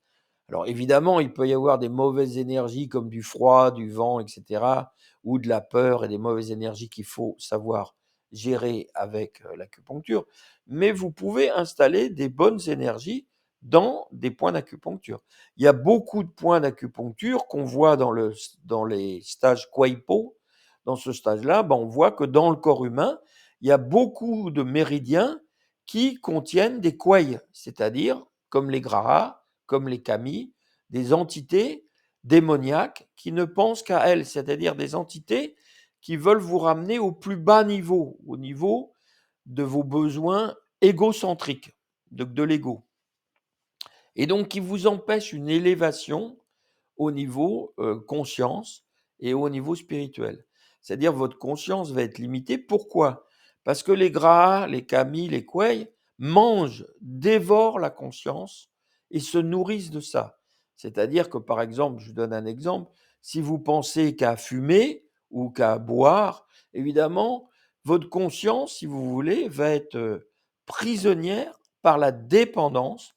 Alors évidemment, il peut y avoir des mauvaises énergies comme du froid, du vent, et cetera, ou de la peur et des mauvaises énergies qu'il faut savoir gérer avec, l'acupuncture. Mais vous pouvez installer des bonnes énergies dans des points d'acupuncture. Il y a beaucoup de points d'acupuncture qu'on voit dans les stages Qigpo. Dans ce stage-là, on voit que dans le corps humain, il y a beaucoup de méridiens qui contiennent des couailles, c'est-à-dire comme les grahas, comme les kami, des entités démoniaques qui ne pensent qu'à elles, c'est-à-dire des entités qui veulent vous ramener au plus bas niveau, au niveau de vos besoins égocentriques, de l'ego. Et donc qui vous empêchent une élévation au niveau conscience et au niveau spirituel. C'est-à-dire votre conscience va être limitée. Pourquoi? Parce que les gras, les camis, les coueilles mangent, dévorent la conscience et se nourrissent de ça. C'est-à-dire que par exemple, je vous donne un exemple, si vous pensez qu'à fumer ou qu'à boire, évidemment, votre conscience, si vous voulez, va être prisonnière par la dépendance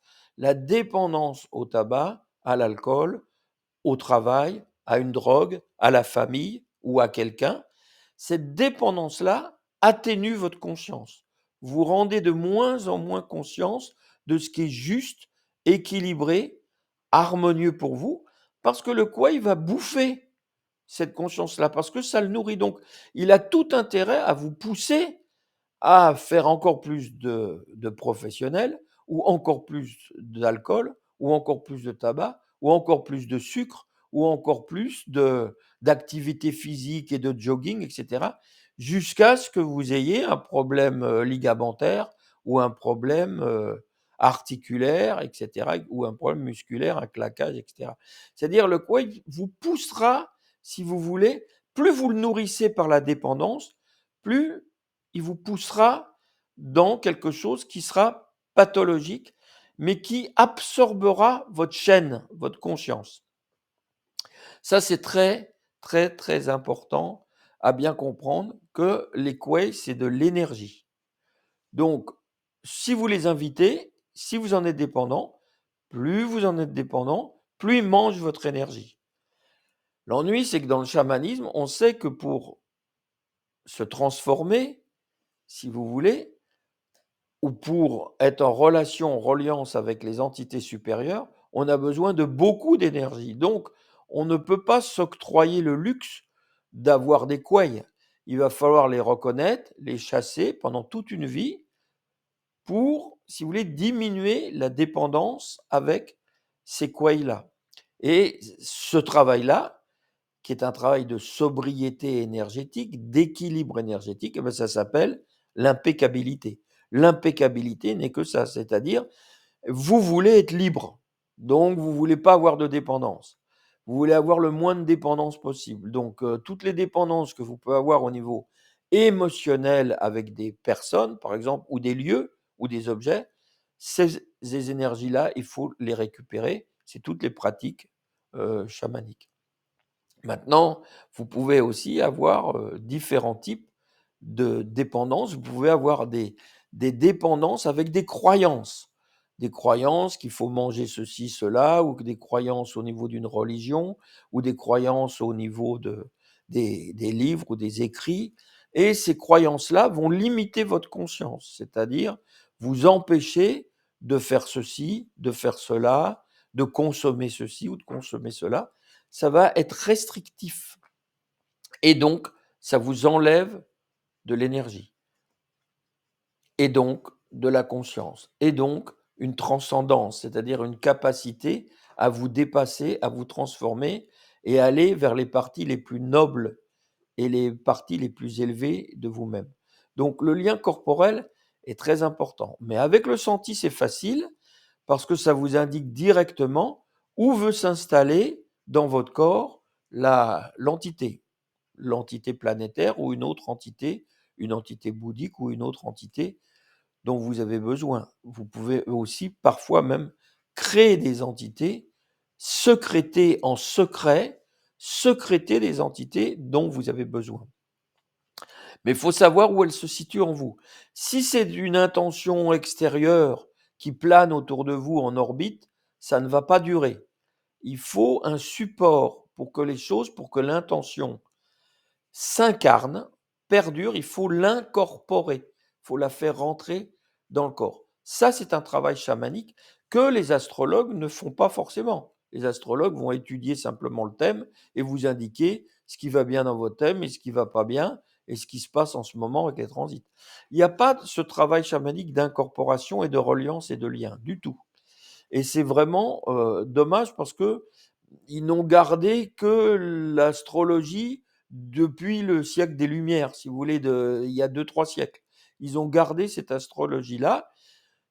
au tabac, à l'alcool, au travail, à une drogue, à la famille ou à quelqu'un, cette dépendance-là atténue votre conscience. Vous rendez de moins en moins conscience de ce qui est juste, équilibré, harmonieux pour vous, parce que le quoi, il va bouffer cette conscience-là, parce que ça le nourrit. Donc, il a tout intérêt à vous pousser à faire encore plus de professionnels, ou encore plus d'alcool, ou encore plus de tabac, ou encore plus de sucre, ou encore plus d'activité physique et de jogging, et cetera, jusqu'à ce que vous ayez un problème, ligamentaire ou un problème, articulaire, et cetera, ou un problème musculaire, un claquage, et cetera. C'est-à-dire le quoi, il vous poussera, si vous voulez, plus vous le nourrissez par la dépendance, plus il vous poussera dans quelque chose qui sera pathologique, mais qui absorbera votre chaîne, votre conscience. Ça, c'est très, très, très important à bien comprendre que les couets, c'est de l'énergie. Donc, si vous les invitez, si vous en êtes dépendant, plus vous en êtes dépendant, plus ils mangent votre énergie. L'ennui, c'est que dans le chamanisme, on sait que pour se transformer, si vous voulez, ou pour être en relation, en reliance avec les entités supérieures, on a besoin de beaucoup d'énergie. Donc, on ne peut pas s'octroyer le luxe d'avoir des couailles. Il va falloir les reconnaître, les chasser pendant toute une vie pour, si vous voulez, diminuer la dépendance avec ces couailles-là. Et ce travail-là, qui est un travail de sobriété énergétique, d'équilibre énergétique, eh ben, ça s'appelle l'impeccabilité. L'impeccabilité n'est que ça, c'est-à-dire vous voulez être libre, donc vous voulez pas avoir de dépendance. Vous voulez avoir le moins de dépendance possible. Donc toutes les dépendances que vous pouvez avoir au niveau émotionnel avec des personnes, par exemple, ou des lieux, ou des objets, ces énergies-là, il faut les récupérer. C'est toutes les pratiques chamaniques. Maintenant, vous pouvez aussi avoir différents types de dépendances. Vous pouvez avoir des dépendances avec des croyances. Des croyances qu'il faut manger ceci, cela, ou des croyances au niveau d'une religion, ou des croyances au niveau des livres ou des écrits. Et ces croyances-là vont limiter votre conscience, c'est-à-dire vous empêcher de faire ceci, de faire cela, de consommer ceci ou de consommer cela. Ça va être restrictif. Et donc, ça vous enlève de l'énergie. Et donc, de la conscience. Et donc, une transcendance, c'est-à-dire une capacité à vous dépasser, à vous transformer et aller vers les parties les plus nobles et les parties les plus élevées de vous-même. Donc le lien corporel est très important. Mais avec le senti, c'est facile parce que ça vous indique directement où veut s'installer dans votre corps l'entité, l'entité planétaire ou une entité bouddhique ou une autre entité dont vous avez besoin. Vous pouvez aussi parfois même créer des entités, sécréter en secret, sécréter des entités dont vous avez besoin. Mais il faut savoir où elles se situent en vous. Si c'est une intention extérieure qui plane autour de vous en orbite, ça ne va pas durer. Il faut un support pour que les choses, pour que l'intention s'incarne, perdure, il faut l'incorporer, il faut la faire rentrer dans le corps. Ça, c'est un travail chamanique que les astrologues ne font pas forcément. Les astrologues vont étudier simplement le thème et vous indiquer ce qui va bien dans votre thème et ce qui ne va pas bien et ce qui se passe en ce moment avec les transits. Il n'y a pas ce travail chamanique d'incorporation et de reliance et de lien du tout. Et c'est vraiment dommage parce que ils n'ont gardé que l'astrologie depuis le siècle des Lumières, si vous voulez, il y a 2-3 siècles. Ils ont gardé cette astrologie-là,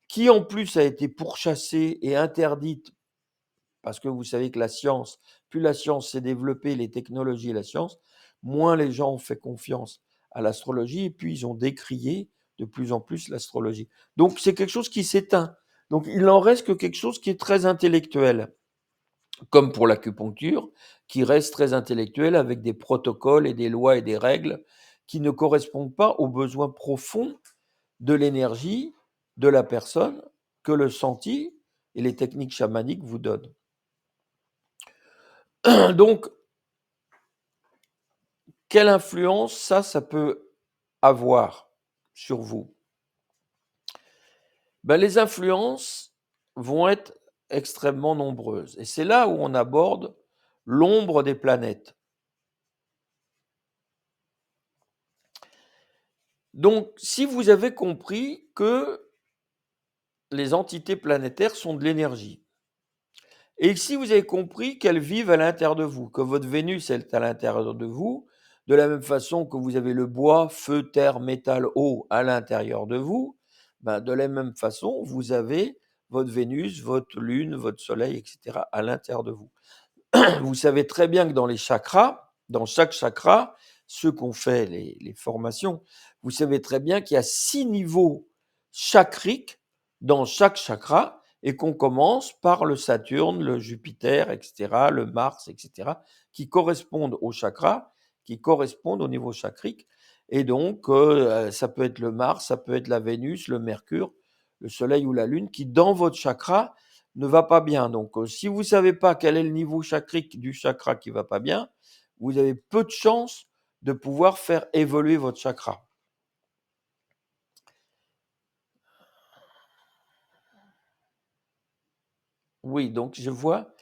qui en plus a été pourchassée et interdite, parce que vous savez que la science, plus la science s'est développée, les technologies et la science, moins les gens ont fait confiance à l'astrologie, et puis ils ont décrié de plus en plus l'astrologie. Donc c'est quelque chose qui s'éteint. Donc il n'en reste que quelque chose qui est très intellectuel comme pour l'acupuncture, qui reste très intellectuelle avec des protocoles et des lois et des règles qui ne correspondent pas aux besoins profonds de l'énergie de la personne que le senti et les techniques chamaniques vous donnent. Donc, quelle influence ça peut avoir sur vous? Les influences vont être extrêmement nombreuses. Et c'est là où on aborde l'ombre des planètes. Donc, si vous avez compris que les entités planétaires sont de l'énergie, et si vous avez compris qu'elles vivent à l'intérieur de vous, que votre Vénus est à l'intérieur de vous, de la même façon que vous avez le bois, feu, terre, métal, eau à l'intérieur de vous, de la même façon, vous avez votre Vénus, votre Lune, votre Soleil, etc. à l'intérieur de vous. Vous savez très bien que dans les chakras, dans chaque chakra, ceux qui ont fait les formations, vous savez très bien qu'il y a 6 niveaux chakriques dans chaque chakra et qu'on commence par le Saturne, le Jupiter, etc., le Mars, etc., qui correspondent au chakra, qui correspondent au niveau chakrique. Et donc, ça peut être le Mars, ça peut être la Vénus, le Mercure, le Soleil ou la Lune, qui dans votre chakra ne va pas bien. Donc, si vous ne savez pas quel est le niveau chakrique du chakra qui va pas bien, vous avez peu de chances de pouvoir faire évoluer votre chakra. Oui, donc je vois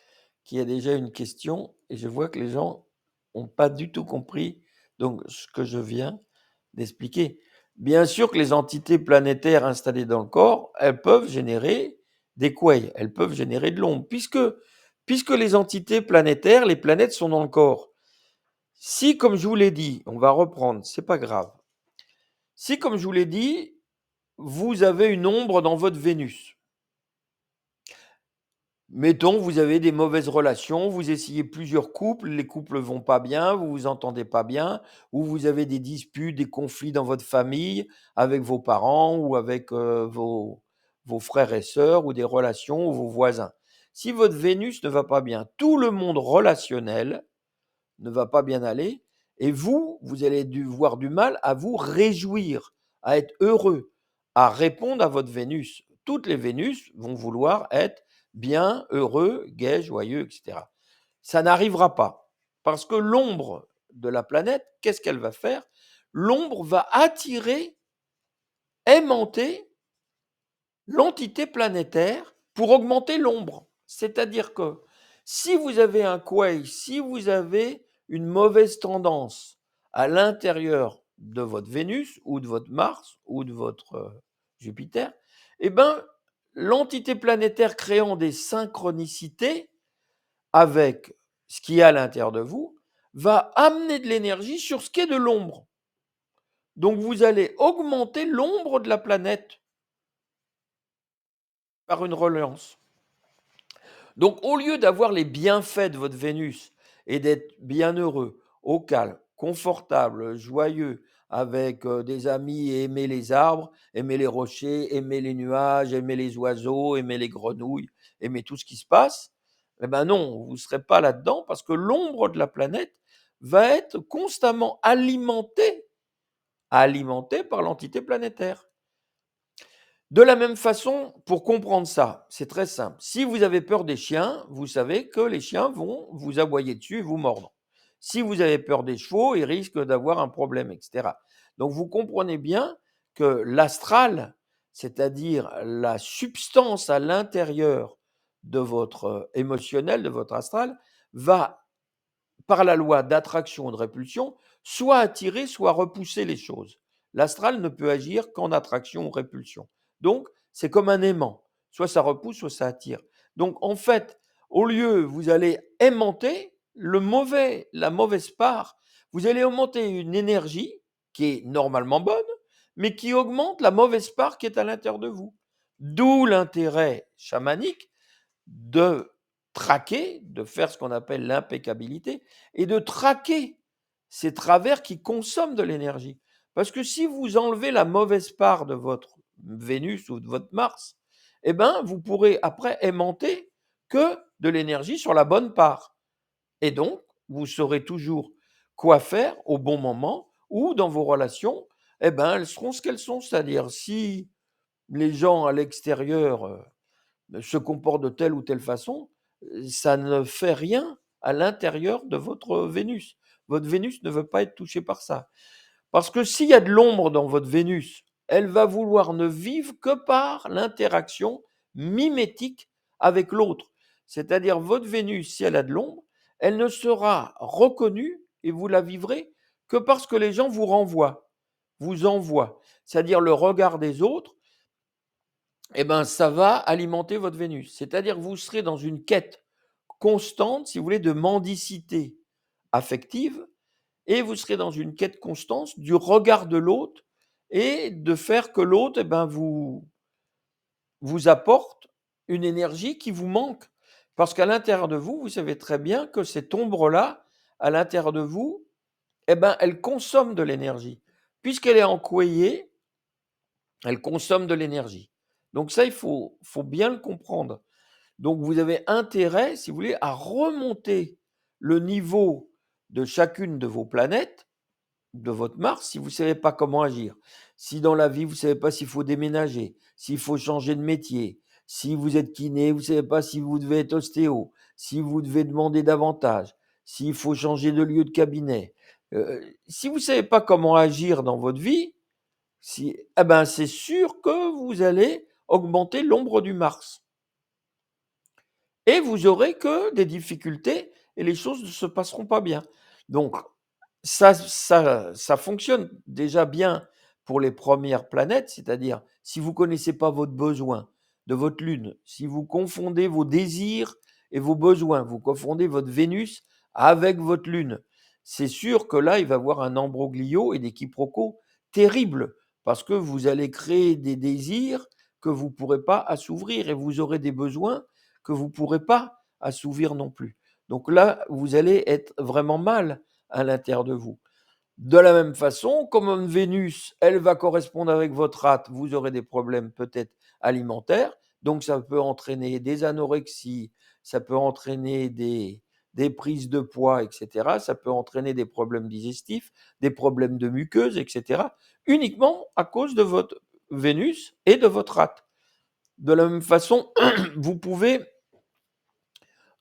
qu'il y a déjà une question et je vois que les gens ont pas du tout compris donc ce que je viens d'expliquer. Bien sûr que les entités planétaires installées dans le corps, elles peuvent générer des quays, elles peuvent générer de l'ombre, puisque les entités planétaires, les planètes sont dans le corps. Si, comme je vous l'ai dit, on va reprendre, c'est pas grave. Si, comme je vous l'ai dit, vous avez une ombre dans votre Vénus, mettons, vous avez des mauvaises relations, vous essayez plusieurs couples, les couples vont pas bien, vous vous entendez pas bien, ou vous avez des disputes, des conflits dans votre famille, avec vos parents ou avec vos frères et sœurs, ou des relations, ou vos voisins. Si votre Vénus ne va pas bien, tout le monde relationnel ne va pas bien aller, et vous allez voir du mal à vous réjouir, à être heureux, à répondre à votre Vénus. Toutes les Vénus vont vouloir être bien, heureux, gai, joyeux, etc. Ça n'arrivera pas, parce que l'ombre de la planète, qu'est-ce qu'elle va faire? L'ombre va attirer, aimanter l'entité planétaire pour augmenter l'ombre. C'est-à-dire que si vous avez un quai, si vous avez une mauvaise tendance à l'intérieur de votre Vénus ou de votre Mars ou de votre Jupiter, eh ben, l'entité planétaire créant des synchronicités avec ce qui est à l'intérieur de vous, va amener de l'énergie sur ce qui est de l'ombre. Donc vous allez augmenter l'ombre de la planète par une relance. Donc au lieu d'avoir les bienfaits de votre Vénus et d'être bien heureux, au calme, confortable, joyeux, avec des amis et aimer les arbres, aimer les rochers, aimer les nuages, aimer les oiseaux, aimer les grenouilles, aimer tout ce qui se passe, eh ben non, vous ne serez pas là-dedans parce que l'ombre de la planète va être constamment alimentée par l'entité planétaire. De la même façon, pour comprendre ça, c'est très simple. Si vous avez peur des chiens, vous savez que les chiens vont vous aboyer dessus et vous mordre. Si vous avez peur des chevaux, ils risquent d'avoir un problème, etc. Donc vous comprenez bien que l'astral, c'est-à-dire la substance à l'intérieur de votre émotionnel, de votre astral, va, par la loi d'attraction et de répulsion, soit attirer, soit repousser les choses. L'astral ne peut agir qu'en attraction ou répulsion. Donc, c'est comme un aimant. Soit ça repousse, soit ça attire. Donc, en fait, au lieu, vous allez aimanter la mauvaise part, vous allez augmenter une énergie qui est normalement bonne, mais qui augmente la mauvaise part qui est à l'intérieur de vous. D'où l'intérêt chamanique de traquer, de faire ce qu'on appelle l'impeccabilité et de traquer ces travers qui consomment de l'énergie. Parce que si vous enlevez la mauvaise part de votre Vénus ou de votre Mars, eh ben, vous pourrez après aimanter que de l'énergie sur la bonne part. Et donc, vous saurez toujours quoi faire au bon moment ou dans vos relations, eh ben, elles seront ce qu'elles sont. C'est-à-dire, si les gens à l'extérieur se comporte de telle ou telle façon, ça ne fait rien à l'intérieur de votre Vénus. Votre Vénus ne veut pas être touchée par ça. Parce que s'il y a de l'ombre dans votre Vénus, elle va vouloir ne vivre que par l'interaction mimétique avec l'autre. C'est-à-dire votre Vénus, si elle a de l'ombre, elle ne sera reconnue et vous la vivrez que parce que les gens vous renvoient, vous envoient. C'est-à-dire le regard des autres, eh ben, ça va alimenter votre Vénus. C'est-à-dire que vous serez dans une quête constante, si vous voulez, de mendicité affective, et vous serez dans une quête constante du regard de l'autre et de faire que l'autre, eh ben, vous apporte une énergie qui vous manque. Parce qu'à l'intérieur de vous, vous savez très bien que cette ombre-là, à l'intérieur de vous, eh ben, elle consomme de l'énergie. Puisqu'elle est encoyée, elle consomme de l'énergie. Donc ça, il faut bien le comprendre. Donc vous avez intérêt, si vous voulez, à remonter le niveau de chacune de vos planètes, de votre Mars, si vous ne savez pas comment agir. Si dans la vie, vous ne savez pas s'il faut déménager, s'il faut changer de métier, si vous êtes kiné, vous ne savez pas si vous devez être ostéo, si vous devez demander davantage, s'il faut changer de lieu de cabinet. Si vous ne savez pas comment agir dans votre vie, eh ben c'est sûr que vous allez augmenter l'ombre du Mars. Et vous aurez que des difficultés et les choses ne se passeront pas bien. Donc ça fonctionne déjà bien pour les premières planètes, c'est-à-dire si vous connaissez pas votre besoin de votre Lune, si vous confondez vos désirs et vos besoins, vous confondez votre Vénus avec votre Lune, c'est sûr que là, il va y avoir un ambroglio et des quiproquos terribles parce que vous allez créer des désirs que vous ne pourrez pas assouvir et vous aurez des besoins que vous ne pourrez pas assouvir non plus. Donc là, vous allez être vraiment mal à l'intérieur de vous. De la même façon, comme Vénus, elle va correspondre avec votre rate, vous aurez des problèmes peut-être alimentaires. Donc ça peut entraîner des anorexies, ça peut entraîner des prises de poids, etc. Ça peut entraîner des problèmes digestifs, des problèmes de muqueuse, etc. Uniquement à cause de votre Vénus et de votre rate. De la même façon, vous pouvez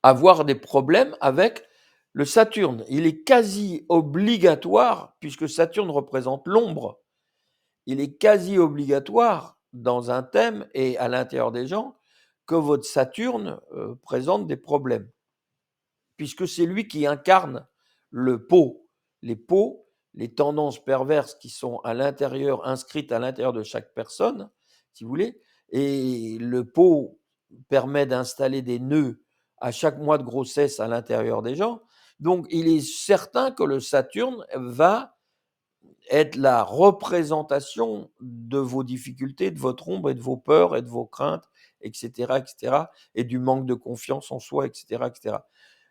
avoir des problèmes avec le Saturne. Il est quasi obligatoire, puisque Saturne représente l'ombre, il est quasi obligatoire dans un thème et à l'intérieur des gens que votre Saturne présente des problèmes, puisque c'est lui qui incarne le pot, les pots, les tendances perverses qui sont à l'intérieur, inscrites à l'intérieur de chaque personne, si vous voulez, et le pot permet d'installer des nœuds à chaque mois de grossesse à l'intérieur des gens. Donc il est certain que le Saturne va être la représentation de vos difficultés, de votre ombre et de vos peurs et de vos craintes, etc., etc., et du manque de confiance en soi, etc., etc.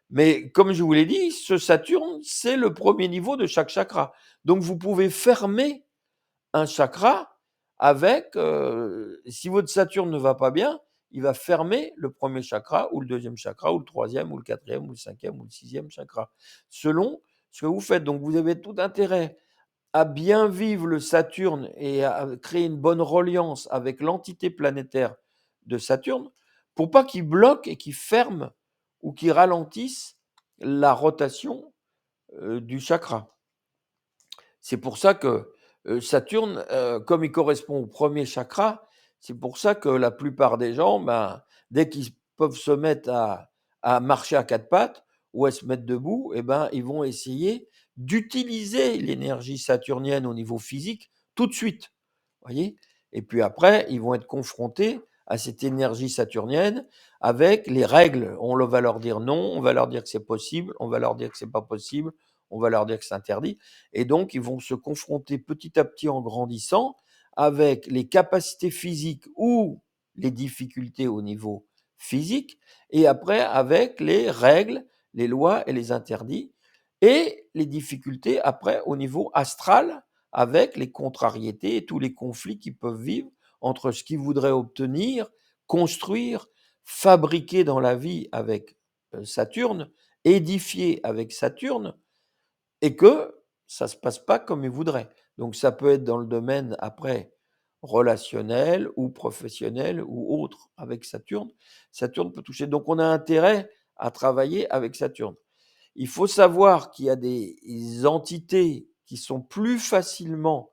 Mais comme je vous l'ai dit, ce Saturne, c'est le premier niveau de chaque chakra. Donc vous pouvez fermer un chakra avec, si votre Saturne ne va pas bien, il va fermer le premier chakra ou le deuxième chakra ou le troisième ou le quatrième ou le cinquième ou le sixième chakra, selon ce que vous faites. Donc vous avez tout intérêt à bien vivre le Saturne et à créer une bonne reliance avec l'entité planétaire de Saturne pour pas qu'il bloque et qu'il ferme ou qu'il ralentisse la rotation du chakra. C'est pour ça que Saturne, comme il correspond au premier chakra, c'est pour ça que la plupart des gens, ben, dès qu'ils peuvent se mettre à marcher à quatre pattes ou à se mettre debout, eh ben, ils vont essayer d'utiliser l'énergie saturnienne au niveau physique tout de suite. Voyez. Et puis après, ils vont être confrontés à cette énergie saturnienne avec les règles. On va leur dire non, on va leur dire que c'est possible, on va leur dire que c'est pas possible, on va leur dire que c'est interdit. Et donc, ils vont se confronter petit à petit en grandissant avec les capacités physiques ou les difficultés au niveau physique, et après avec les règles, les lois et les interdits, et les difficultés après au niveau astral, avec les contrariétés et tous les conflits qu'ils peuvent vivre entre ce qu'ils voudraient obtenir, construire, fabriquer dans la vie avec Saturne, édifier avec Saturne, et que ça se passe pas comme ils voudraient. Donc ça peut être dans le domaine après relationnel ou professionnel ou autre avec Saturne. Saturne peut toucher. Donc on a intérêt à travailler avec Saturne. Il faut savoir qu'il y a des entités qui sont plus facilement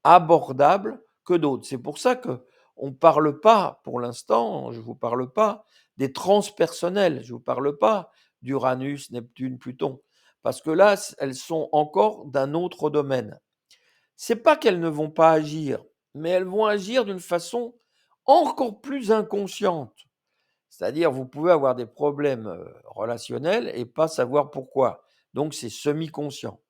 abordables que d'autres. C'est pour ça que on parle pas, pour l'instant, je vous parle pas des transpersonnels, je vous parle pas d'Uranus, Neptune, Pluton, parce que là, elles sont encore d'un autre domaine. C'est pas qu'elles ne vont pas agir, mais elles vont agir d'une façon encore plus inconsciente. C'est-à-dire, vous pouvez avoir des problèmes relationnels et pas savoir pourquoi. Donc, c'est semi-conscient.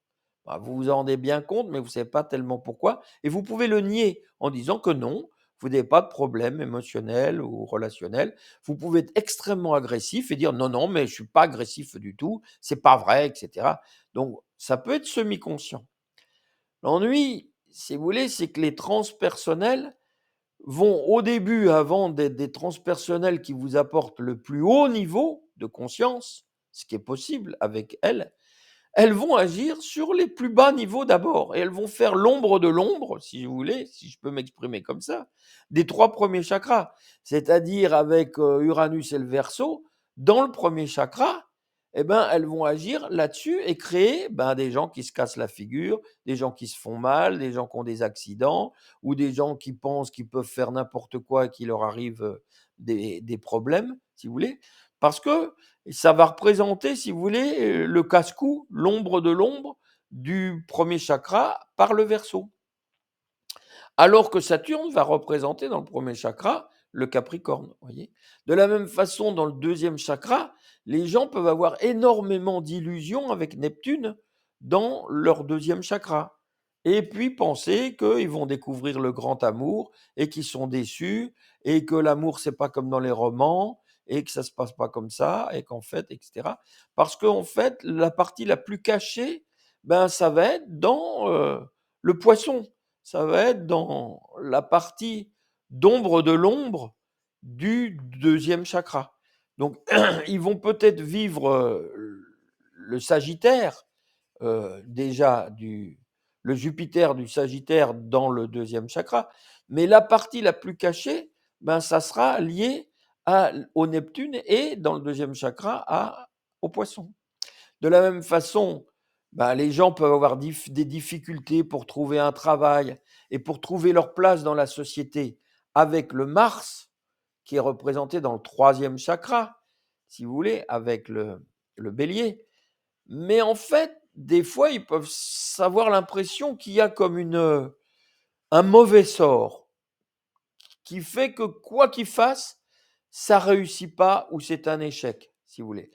Bah, vous vous en rendez bien compte, mais vous ne savez pas tellement pourquoi. Et vous pouvez le nier en disant que non, vous n'avez pas de problème émotionnel ou relationnel. Vous pouvez être extrêmement agressif et dire non, non, mais je ne suis pas agressif du tout, c'est pas vrai, etc. Donc, ça peut être semi-conscient. L'ennui, si vous voulez, c'est que les transpersonnels vont au début, avant d'être des transpersonnels qui vous apportent le plus haut niveau de conscience, ce qui est possible avec elles, elles vont agir sur les plus bas niveaux d'abord et elles vont faire l'ombre de l'ombre, si vous voulez, si je peux m'exprimer comme ça, des trois premiers chakras. C'est-à-dire avec Uranus et le Verseau, dans le premier chakra, eh ben, elles vont agir là-dessus et créer des gens qui se cassent la figure, des gens qui se font mal, des gens qui ont des accidents ou des gens qui pensent qu'ils peuvent faire n'importe quoi et qu'il leur arrive des problèmes, si vous voulez. Parce que ça va représenter, si vous voulez, le casse-cou, l'ombre de l'ombre du premier chakra par le Verseau. Alors que Saturne va représenter dans le premier chakra le Capricorne, voyez. De la même façon, dans le deuxième chakra, les gens peuvent avoir énormément d'illusions avec Neptune dans leur deuxième chakra. Et puis penser qu'ils vont découvrir le grand amour et qu'ils sont déçus et que l'amour, c'est pas comme dans les romans et que ça se passe pas comme ça et qu'en fait, etc. Parce qu'en fait, la partie la plus cachée, ça va être dans le poisson, ça va être dans la partie d'ombre de l'ombre du deuxième chakra. Donc, ils vont peut-être vivre le Sagittaire, déjà le Jupiter du Sagittaire dans le deuxième chakra, mais la partie la plus cachée, ça sera lié au Neptune et dans le deuxième chakra au Poisson. De la même façon, les gens peuvent avoir des difficultés pour trouver un travail et pour trouver leur place dans la société avec le Mars, qui est représenté dans le troisième chakra, si vous voulez, avec le bélier. Mais en fait, des fois, ils peuvent avoir l'impression qu'il y a comme un mauvais sort qui fait que quoi qu'ils fassent, ça réussit pas ou c'est un échec. si vous voulez.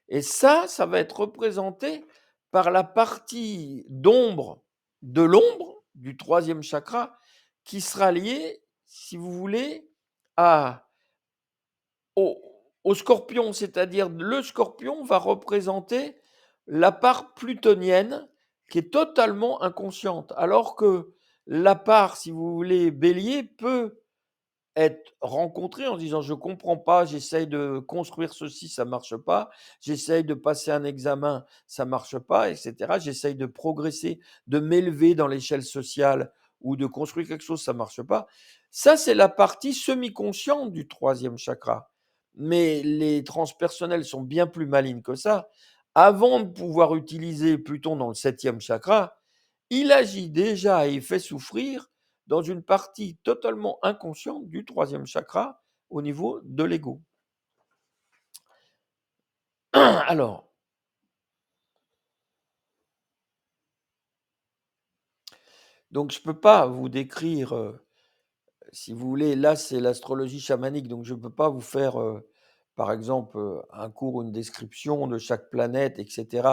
Et ça va être représenté par la partie d'ombre de l'ombre du troisième chakra qui sera liée, si vous voulez, à au au scorpion. C'est-à-dire le scorpion va représenter la part plutonienne qui est totalement inconsciente. Alors que la part, si vous voulez, bélier peut être rencontré en se disant: «Je comprends pas, j'essaye de construire ceci, ça marche pas. J'essaye de passer un examen, ça marche pas» et cetera. «J'essaye de progresser, de m'élever dans l'échelle sociale ou de construire quelque chose, ça marche pas». Ça, c'est la partie semi-consciente du troisième chakra. Mais les transpersonnels sont bien plus malines que ça. Avant de pouvoir utiliser Pluton dans le septième chakra, il agit déjà et il fait souffrir dans une partie totalement inconsciente du troisième chakra au niveau de l'ego. Alors, donc je ne peux pas vous décrire, si vous voulez, là c'est l'astrologie chamanique, donc je ne peux pas vous faire, par exemple, un cours ou une description de chaque planète, etc.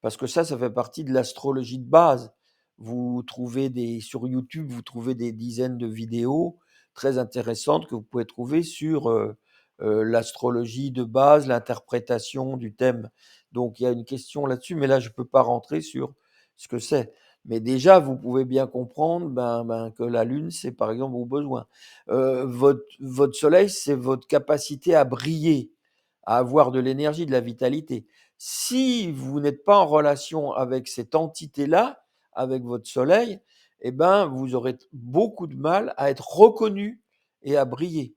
Parce que ça fait partie de l'astrologie de base. Vous trouvez sur YouTube, vous trouvez des dizaines de vidéos très intéressantes que vous pouvez trouver sur l'astrologie de base, l'interprétation du thème. Donc il y a une question là-dessus, mais là je ne peux pas rentrer sur ce que c'est. Mais déjà, vous pouvez bien comprendre que la Lune, c'est par exemple vos besoins. Votre Soleil, c'est votre capacité à briller, à avoir de l'énergie, de la vitalité. Si vous n'êtes pas en relation avec cette entité-là, avec votre Soleil, eh ben, vous aurez beaucoup de mal à être reconnu et à briller.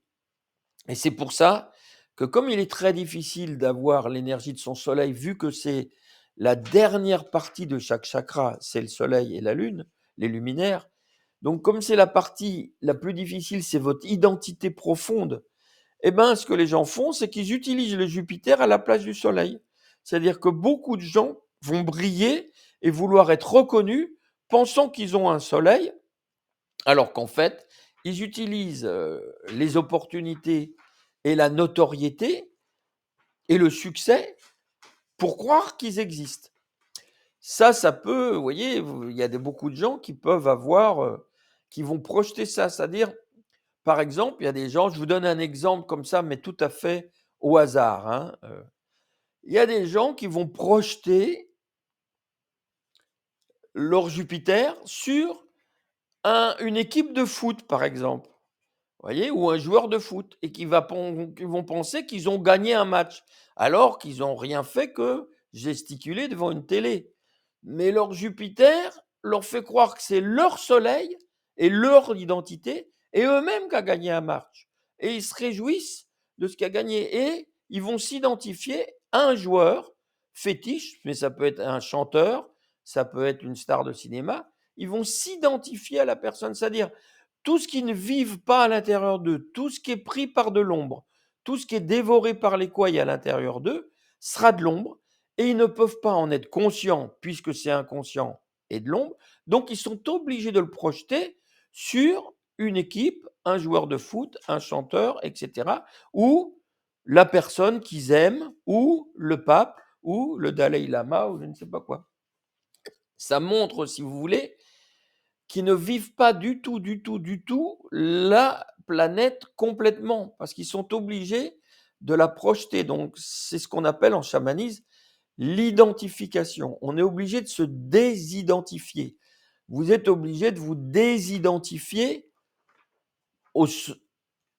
Et c'est pour ça que comme il est très difficile d'avoir l'énergie de son soleil, vu que c'est la dernière partie de chaque chakra, c'est le soleil et la lune, les luminaires. Donc comme c'est la partie la plus difficile, c'est votre identité profonde, eh ben, ce que les gens font, c'est qu'ils utilisent le Jupiter à la place du soleil. C'est-à-dire que beaucoup de gens vont briller et vouloir être reconnus pensant qu'ils ont un soleil, alors qu'en fait, ils utilisent les opportunités et la notoriété et le succès pour croire qu'ils existent. Ça peut, vous voyez, il y a beaucoup de gens qui peuvent avoir, qui vont projeter ça. C'est-à-dire, par exemple, il y a des gens, je vous donne un exemple comme ça, mais tout à fait au hasard, hein, il y a des gens qui vont projeter leur Jupiter sur une équipe de foot, par exemple. Voyez? Ou un joueur de foot et qui vont penser qu'ils ont gagné un match, alors qu'ils n'ont rien fait que gesticuler devant une télé. Mais leur Jupiter leur fait croire que c'est leur soleil et leur identité et eux-mêmes qui a gagné un match. Et ils se réjouissent de ce qu'a gagné et ils vont s'identifier à un joueur fétiche, mais ça peut être un chanteur, ça peut être une star de cinéma. Ils vont s'identifier à la personne, c'est-à-dire tout ce qui ne vivent pas à l'intérieur d'eux, tout ce qui est pris par de l'ombre, tout ce qui est dévoré par les couailles à l'intérieur d'eux, sera de l'ombre et ils ne peuvent pas en être conscients puisque c'est inconscient et de l'ombre. Donc ils sont obligés de le projeter sur une équipe, un joueur de foot, un chanteur, etc. ou la personne qu'ils aiment, ou le pape, ou le Dalai Lama, ou je ne sais pas quoi. Ça montre, si vous voulez, qui ne vivent pas du tout, du tout, du tout la planète complètement, parce qu'ils sont obligés de la projeter. Donc, c'est ce qu'on appelle en chamanisme l'identification. On est obligé de se désidentifier. Vous êtes obligé de vous désidentifier au,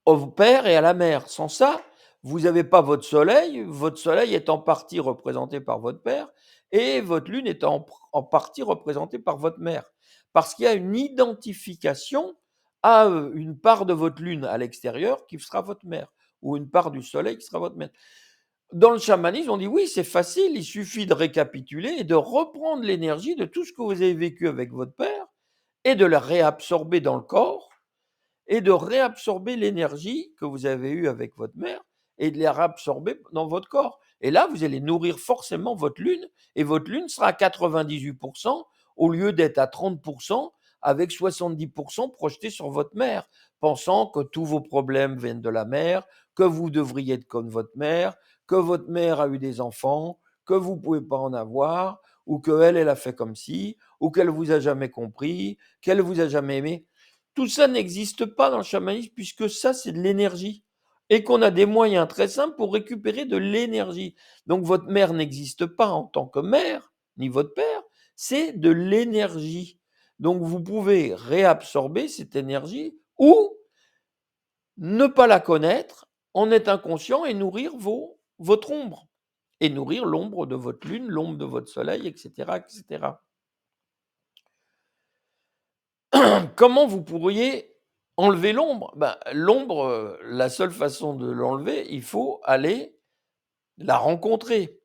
au père et à la mère. Sans ça, vous n'avez pas votre soleil. Votre soleil est en partie représenté par votre père et votre lune est en partie représentée par votre mère. Parce qu'il y a une identification à une part de votre lune à l'extérieur qui sera votre mère ou une part du soleil qui sera votre mère. Dans le chamanisme, on dit oui, c'est facile, il suffit de récapituler et de reprendre l'énergie de tout ce que vous avez vécu avec votre père et de la réabsorber dans le corps et de réabsorber l'énergie que vous avez eue avec votre mère et de la réabsorber dans votre corps. Et là, vous allez nourrir forcément votre lune et votre lune sera à 98% au lieu d'être à 30% avec 70% projetés sur votre mère, pensant que tous vos problèmes viennent de la mère que vous devriez être comme votre mère, que votre mère a eu des enfants, que vous ne pouvez pas en avoir, ou qu'elle, elle a fait comme ci, ou qu'elle vous a jamais compris, qu'elle vous a jamais aimé. Tout ça n'existe pas dans le chamanisme puisque ça, c'est de l'énergie. Et qu'on a des moyens très simples pour récupérer de l'énergie. Donc votre mère n'existe pas en tant que mère, ni votre père, c'est de l'énergie. Donc vous pouvez réabsorber cette énergie ou ne pas la connaître, en être inconscient et nourrir votre ombre. Et nourrir l'ombre de votre lune, l'ombre de votre soleil, etc., etc. Comment vous pourriez enlever l'ombre? L'ombre, la seule façon de l'enlever, il faut aller la rencontrer.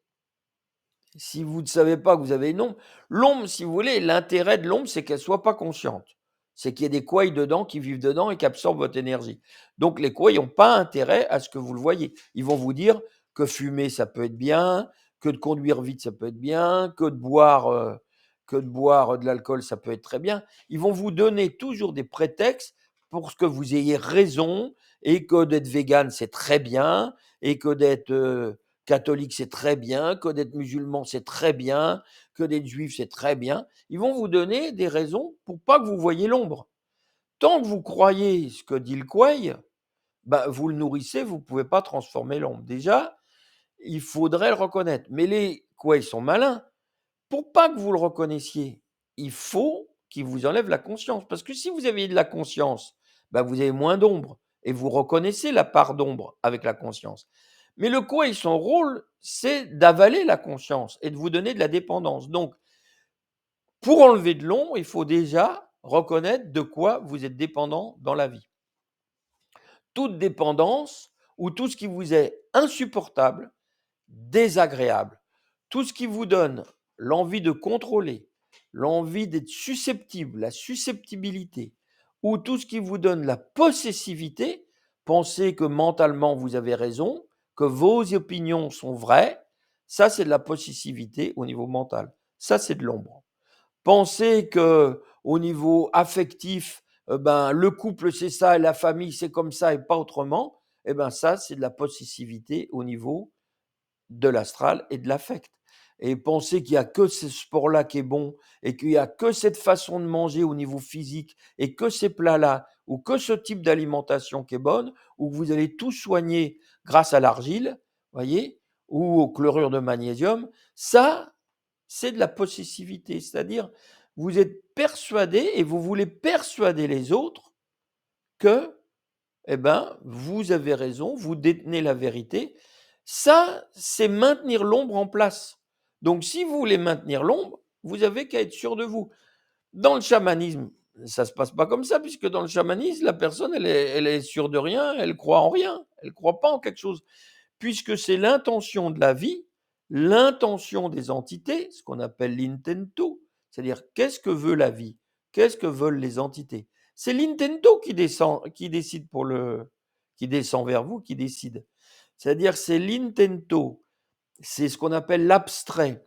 Si vous ne savez pas que vous avez une ombre, l'ombre, si vous voulez, l'intérêt de l'ombre, c'est qu'elle ne soit pas consciente. C'est qu'il y a des couailles dedans qui vivent dedans et qui absorbent votre énergie. Donc les couailles n'ont pas intérêt à ce que vous le voyez. Ils vont vous dire que fumer, ça peut être bien, que de conduire vite, ça peut être bien, que de boire de l'alcool, ça peut être très bien. Ils vont vous donner toujours des prétextes pour que vous ayez raison et que d'être végane, c'est très bien et que d'être catholique, c'est très bien, que d'être musulman, c'est très bien, que d'être juif, c'est très bien. Ils vont vous donner des raisons pour pas que vous voyez l'ombre. Tant que vous croyez ce que dit le couaille, vous le nourrissez, vous ne pouvez pas transformer l'ombre. Déjà, il faudrait le reconnaître. Mais les couailles sont malins. Pour pas que vous le reconnaissiez, il faut qu'ils vous enlèvent la conscience. Parce que si vous aviez de la conscience, vous avez moins d'ombre. Et vous reconnaissez la part d'ombre avec la conscience. Mais le couaille, son rôle, c'est d'avaler la conscience et de vous donner de la dépendance. Donc, pour enlever de l'ombre, il faut déjà reconnaître de quoi vous êtes dépendant dans la vie. Toute dépendance ou tout ce qui vous est insupportable, désagréable, tout ce qui vous donne l'envie de contrôler, l'envie d'être susceptible, la susceptibilité, ou tout ce qui vous donne la possessivité, pensez que mentalement vous avez raison, que vos opinions sont vraies, ça c'est de la possessivité au niveau mental. Ça c'est de l'ombre. Pensez que au niveau affectif, le couple c'est ça et la famille c'est comme ça et pas autrement, ça c'est de la possessivité au niveau de l'astral et de l'affect. Et penser qu'il n'y a que ce sport-là qui est bon et qu'il n'y a que cette façon de manger au niveau physique et que ces plats-là ou que ce type d'alimentation qui est bonne ou que vous allez tout soigner grâce à l'argile, voyez, ou au chlorure de magnésium, ça, c'est de la possessivité. C'est-à-dire, vous êtes persuadé et vous voulez persuader les autres que vous avez raison, vous détenez la vérité. Ça, c'est maintenir l'ombre en place. Donc, si vous voulez maintenir l'ombre, vous avez qu'à être sûr de vous. Dans le chamanisme, ça ne se passe pas comme ça, puisque dans le chamanisme, la personne, elle est sûre de rien, elle croit en rien, elle ne croit pas en quelque chose. Puisque c'est l'intention de la vie, l'intention des entités, ce qu'on appelle l'intento, c'est-à-dire qu'est-ce que veut la vie, qu'est-ce que veulent les entités. C'est l'intento qui décide qui descend vers vous, qui décide. C'est-à-dire c'est l'intento, c'est ce qu'on appelle l'abstrait,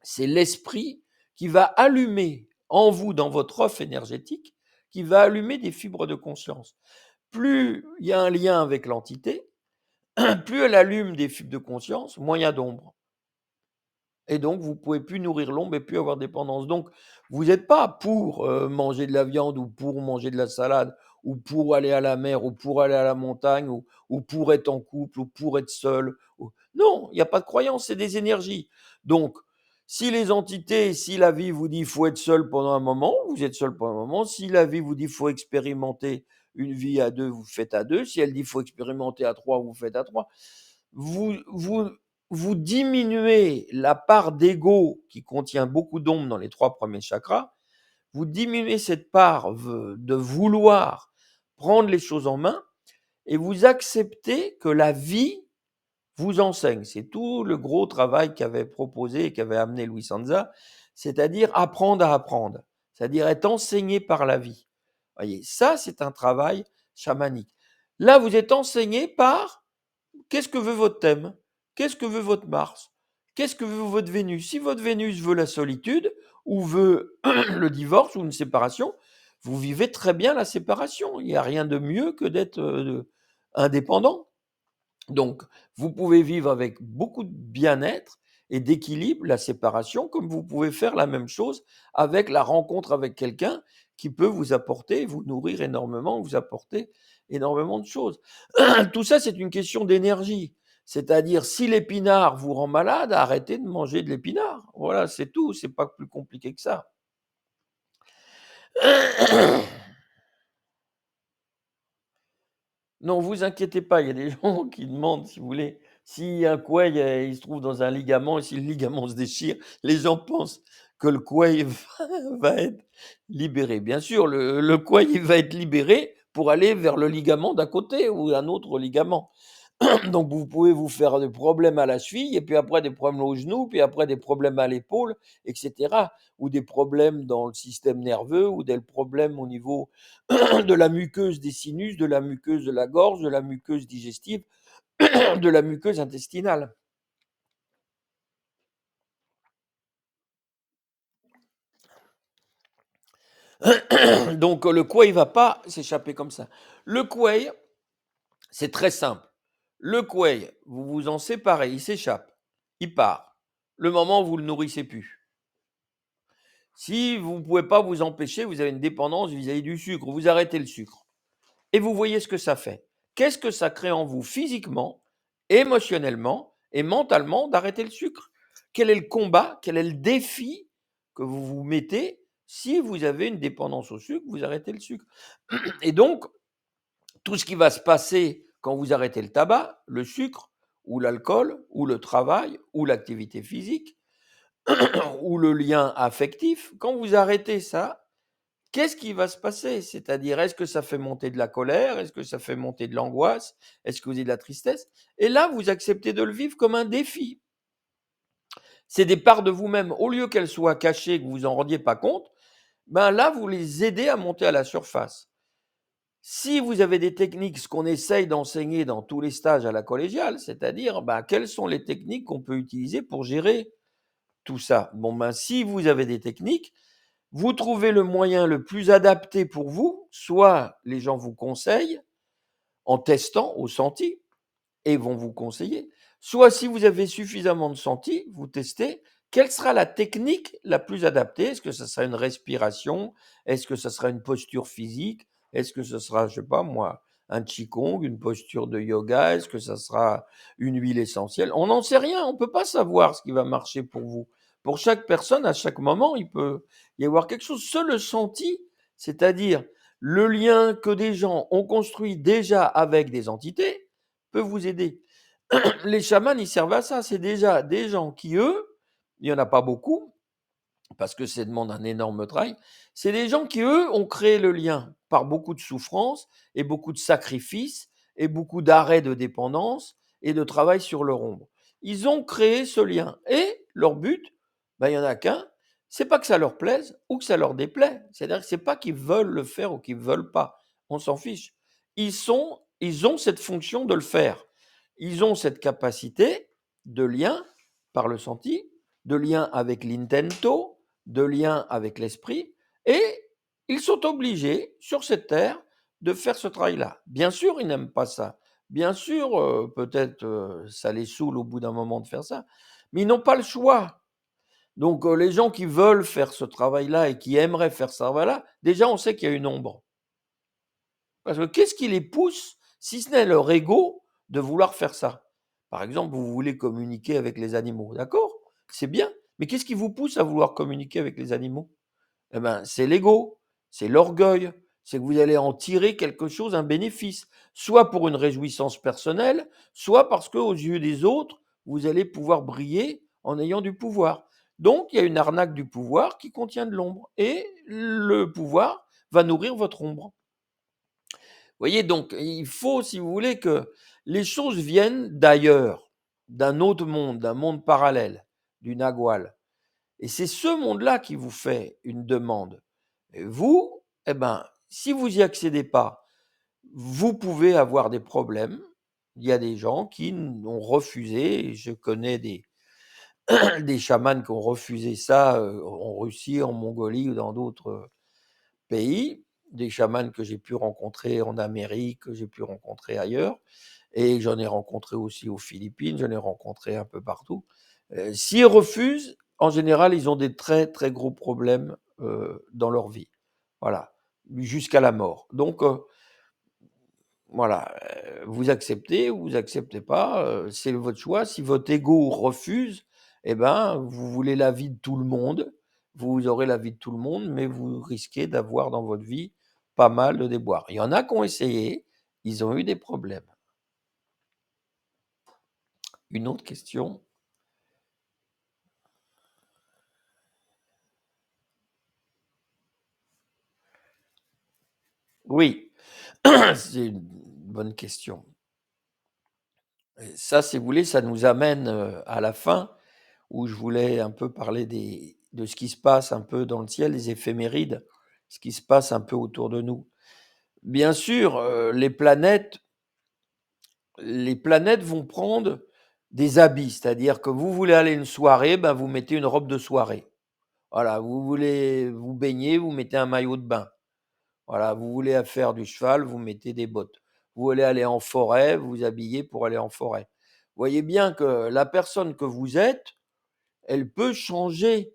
c'est l'esprit qui va allumer en vous, dans votre offre énergétique, qui va allumer des fibres de conscience. Plus il y a un lien avec l'entité, plus elle allume des fibres de conscience, moins il y a d'ombre. Et donc, vous ne pouvez plus nourrir l'ombre et plus avoir dépendance. Donc, vous n'êtes pas pour manger de la viande ou pour manger de la salade ou pour aller à la mer ou pour aller à la montagne ou pour être en couple ou pour être seul. Non, il n'y a pas de croyance, c'est des énergies. Donc, si les entités, si la vie vous dit qu'il faut être seul pendant un moment, vous êtes seul pendant un moment. Si la vie vous dit qu'il faut expérimenter une vie à deux, vous faites à deux. Si elle dit qu'il faut expérimenter à trois, vous faites à trois. Vous diminuez la part d'ego qui contient beaucoup d'ombre dans les 3 premiers chakras, vous diminuez cette part de vouloir prendre les choses en main et vous acceptez que la vie vous enseigne. C'est tout le gros travail qu'avait proposé et qu'avait amené Louis Sanza, c'est-à-dire apprendre à apprendre, c'est-à-dire être enseigné par la vie. Voyez, ça c'est un travail chamanique. Là, vous êtes enseigné par qu'est-ce que veut votre thème? Qu'est-ce que veut votre Mars? Qu'est-ce que veut votre Vénus? Si votre Vénus veut la solitude ou veut le divorce ou une séparation, vous vivez très bien la séparation. Il n'y a rien de mieux que d'être indépendant. Donc, vous pouvez vivre avec beaucoup de bien-être et d'équilibre la séparation, comme vous pouvez faire la même chose avec la rencontre avec quelqu'un qui peut vous apporter, vous nourrir énormément, vous apporter énormément de choses. Tout ça, c'est une question d'énergie. C'est-à-dire, si l'épinard vous rend malade, arrêtez de manger de l'épinard. Voilà, c'est tout, c'est pas plus compliqué que ça. Non, vous inquiétez pas, il y a des gens qui demandent, si vous voulez, si un coueil, il se trouve dans un ligament et si le ligament se déchire, les gens pensent que le coueil va être libéré. Bien sûr, le coueil, il va être libéré pour aller vers le ligament d'à côté ou un autre ligament. Donc vous pouvez vous faire des problèmes à la cheville et puis après des problèmes au genou, puis après des problèmes à l'épaule, et cetera. Ou des problèmes dans le système nerveux ou des problèmes au niveau de la muqueuse des sinus, de la muqueuse de la gorge, de la muqueuse digestive, de la muqueuse intestinale. Donc le couet, il va pas s'échapper comme ça. Le couet, c'est très simple. Le couet, vous vous en séparez, il s'échappe, il part. Le moment où vous le nourrissez plus. Si vous ne pouvez pas vous empêcher, vous avez une dépendance vis-à-vis du sucre, vous arrêtez le sucre. Et vous voyez ce que ça fait. Qu'est-ce que ça crée en vous physiquement, émotionnellement et mentalement d'arrêter le sucre? Quel est le combat, quel est le défi que vous vous mettez si vous avez une dépendance au sucre, vous arrêtez le sucre? Et donc, tout ce qui va se passer quand vous arrêtez le tabac, le sucre, ou l'alcool, ou le travail, ou l'activité physique, ou le lien affectif, quand vous arrêtez ça, qu'est-ce qui va se passer? C'est-à-dire, est-ce que ça fait monter de la colère? Est-ce que ça fait monter de l'angoisse? Est-ce que vous avez de la tristesse? Et là, vous acceptez de le vivre comme un défi. C'est des parts de vous-même. Au lieu qu'elles soient cachées, que vous vous en rendiez pas compte, ben là, vous les aidez à monter à la surface. Si vous avez des techniques, ce qu'on essaye d'enseigner dans tous les stages à la collégiale, c'est-à-dire, ben, quelles sont les techniques qu'on peut utiliser pour gérer tout ça? Bon, ben, si vous avez des techniques, vous trouvez le moyen le plus adapté pour vous, soit les gens vous conseillent en testant au senti et vont vous conseiller, soit si vous avez suffisamment de senti, vous testez quelle sera la technique la plus adaptée. Est-ce que ça sera une respiration? Est-ce que ça sera une posture physique? Est-ce que ce sera, je sais pas moi, un qigong, une posture de yoga? Est-ce que ça sera une huile essentielle? On n'en sait rien, on ne peut pas savoir ce qui va marcher pour vous. Pour chaque personne, à chaque moment, il peut y avoir quelque chose. Seul le senti, c'est-à-dire le lien que des gens ont construit déjà avec des entités, peut vous aider. Les chamans, ils servent à ça. C'est déjà des gens qui, eux, il n'y en a pas beaucoup, parce que ça demande un énorme travail, c'est des gens qui, eux, ont créé le lien par beaucoup de souffrance et beaucoup de sacrifices et beaucoup d'arrêts de dépendance et de travail sur leur ombre. Ils ont créé ce lien. Et leur but, ben, il n'y en a qu'un, c'est pas que ça leur plaise ou que ça leur déplaît. C'est-à-dire que c'est pas qu'ils veulent le faire ou qu'ils veulent pas. On s'en fiche. Ils ont cette fonction de le faire. Ils ont cette capacité de lien par le senti, de lien avec l'intento, de lien avec l'esprit, et ils sont obligés, sur cette terre, de faire ce travail-là. Bien sûr, ils n'aiment pas ça. Bien sûr, peut-être ça les saoule au bout d'un moment de faire ça, mais ils n'ont pas le choix. Donc les gens qui veulent faire ce travail-là et qui aimeraient faire ce travail-là, déjà on sait qu'il y a une ombre. Parce que qu'est-ce qui les pousse, si ce n'est leur ego, de vouloir faire ça? Par exemple, vous voulez communiquer avec les animaux, d'accord? C'est bien, mais qu'est-ce qui vous pousse à vouloir communiquer avec les animaux? Eh ben, c'est l'ego, c'est l'orgueil, c'est que vous allez en tirer quelque chose, un bénéfice, soit pour une réjouissance personnelle, soit parce qu'aux yeux des autres, vous allez pouvoir briller en ayant du pouvoir. Donc, il y a une arnaque du pouvoir qui contient de l'ombre, et le pouvoir va nourrir votre ombre. Voyez, donc il faut, si vous voulez, que les choses viennent d'ailleurs, d'un autre monde, d'un monde parallèle, du Nagual. Et c'est ce monde-là qui vous fait une demande. Et vous, eh ben, si vous n'y accédez pas, vous pouvez avoir des problèmes. Il y a des gens qui ont refusé, et je connais des chamans qui ont refusé ça en Russie, en Mongolie ou dans d'autres pays, des chamans que j'ai pu rencontrer en Amérique, que j'ai pu rencontrer ailleurs. et j'en ai rencontré aussi aux Philippines, j'en ai rencontré un peu partout. S'ils refusent, en général, ils ont des très, très gros problèmes, dans leur vie. Voilà, jusqu'à la mort. Donc voilà, vous acceptez ou vous acceptez pas, c'est votre choix. Si votre ego refuse, eh ben, vous voulez la vie de tout le monde, vous aurez la vie de tout le monde, mais vous risquez d'avoir dans votre vie pas mal de déboires. Il y en a qui ont essayé, ils ont eu des problèmes. Une autre question? Oui, c'est une bonne question. Et ça, si vous voulez, ça nous amène, à la fin où je voulais un peu parler de ce qui se passe un peu dans le ciel, les éphémérides, ce qui se passe un peu autour de nous. Bien sûr, les planètes vont prendre des habits, c'est-à-dire que vous voulez aller à une soirée, ben, vous mettez une robe de soirée. Voilà, vous voulez vous baigner, vous mettez un maillot de bain. Voilà, vous voulez faire du cheval, vous mettez des bottes. Vous voulez aller en forêt, vous vous habillez pour aller en forêt. Vous voyez bien que la personne que vous êtes, elle peut changer.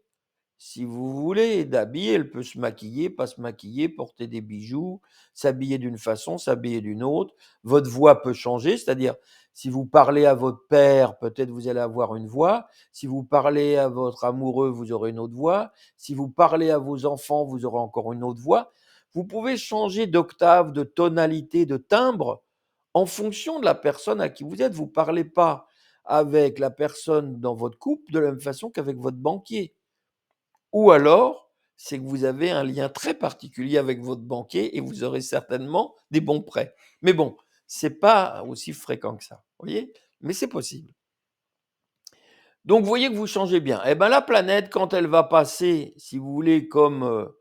Si vous voulez d'habiller, elle peut se maquiller, pas se maquiller, porter des bijoux, s'habiller d'une façon, s'habiller d'une autre. Votre voix peut changer, c'est-à-dire si vous parlez à votre père, peut-être vous allez avoir une voix. Si vous parlez à votre amoureux, vous aurez une autre voix. Si vous parlez à vos enfants, vous aurez encore une autre voix. Vous pouvez changer d'octave, de tonalité, de timbre en fonction de la personne à qui vous êtes. Vous ne parlez pas avec la personne dans votre couple de la même façon qu'avec votre banquier. Ou alors, c'est que vous avez un lien très particulier avec votre banquier et vous aurez certainement des bons prêts. Mais bon, c'est pas aussi fréquent que ça, vous voyez? Mais c'est possible. Donc vous voyez que vous changez bien. Et ben la planète, quand elle va passer, si vous voulez, comme,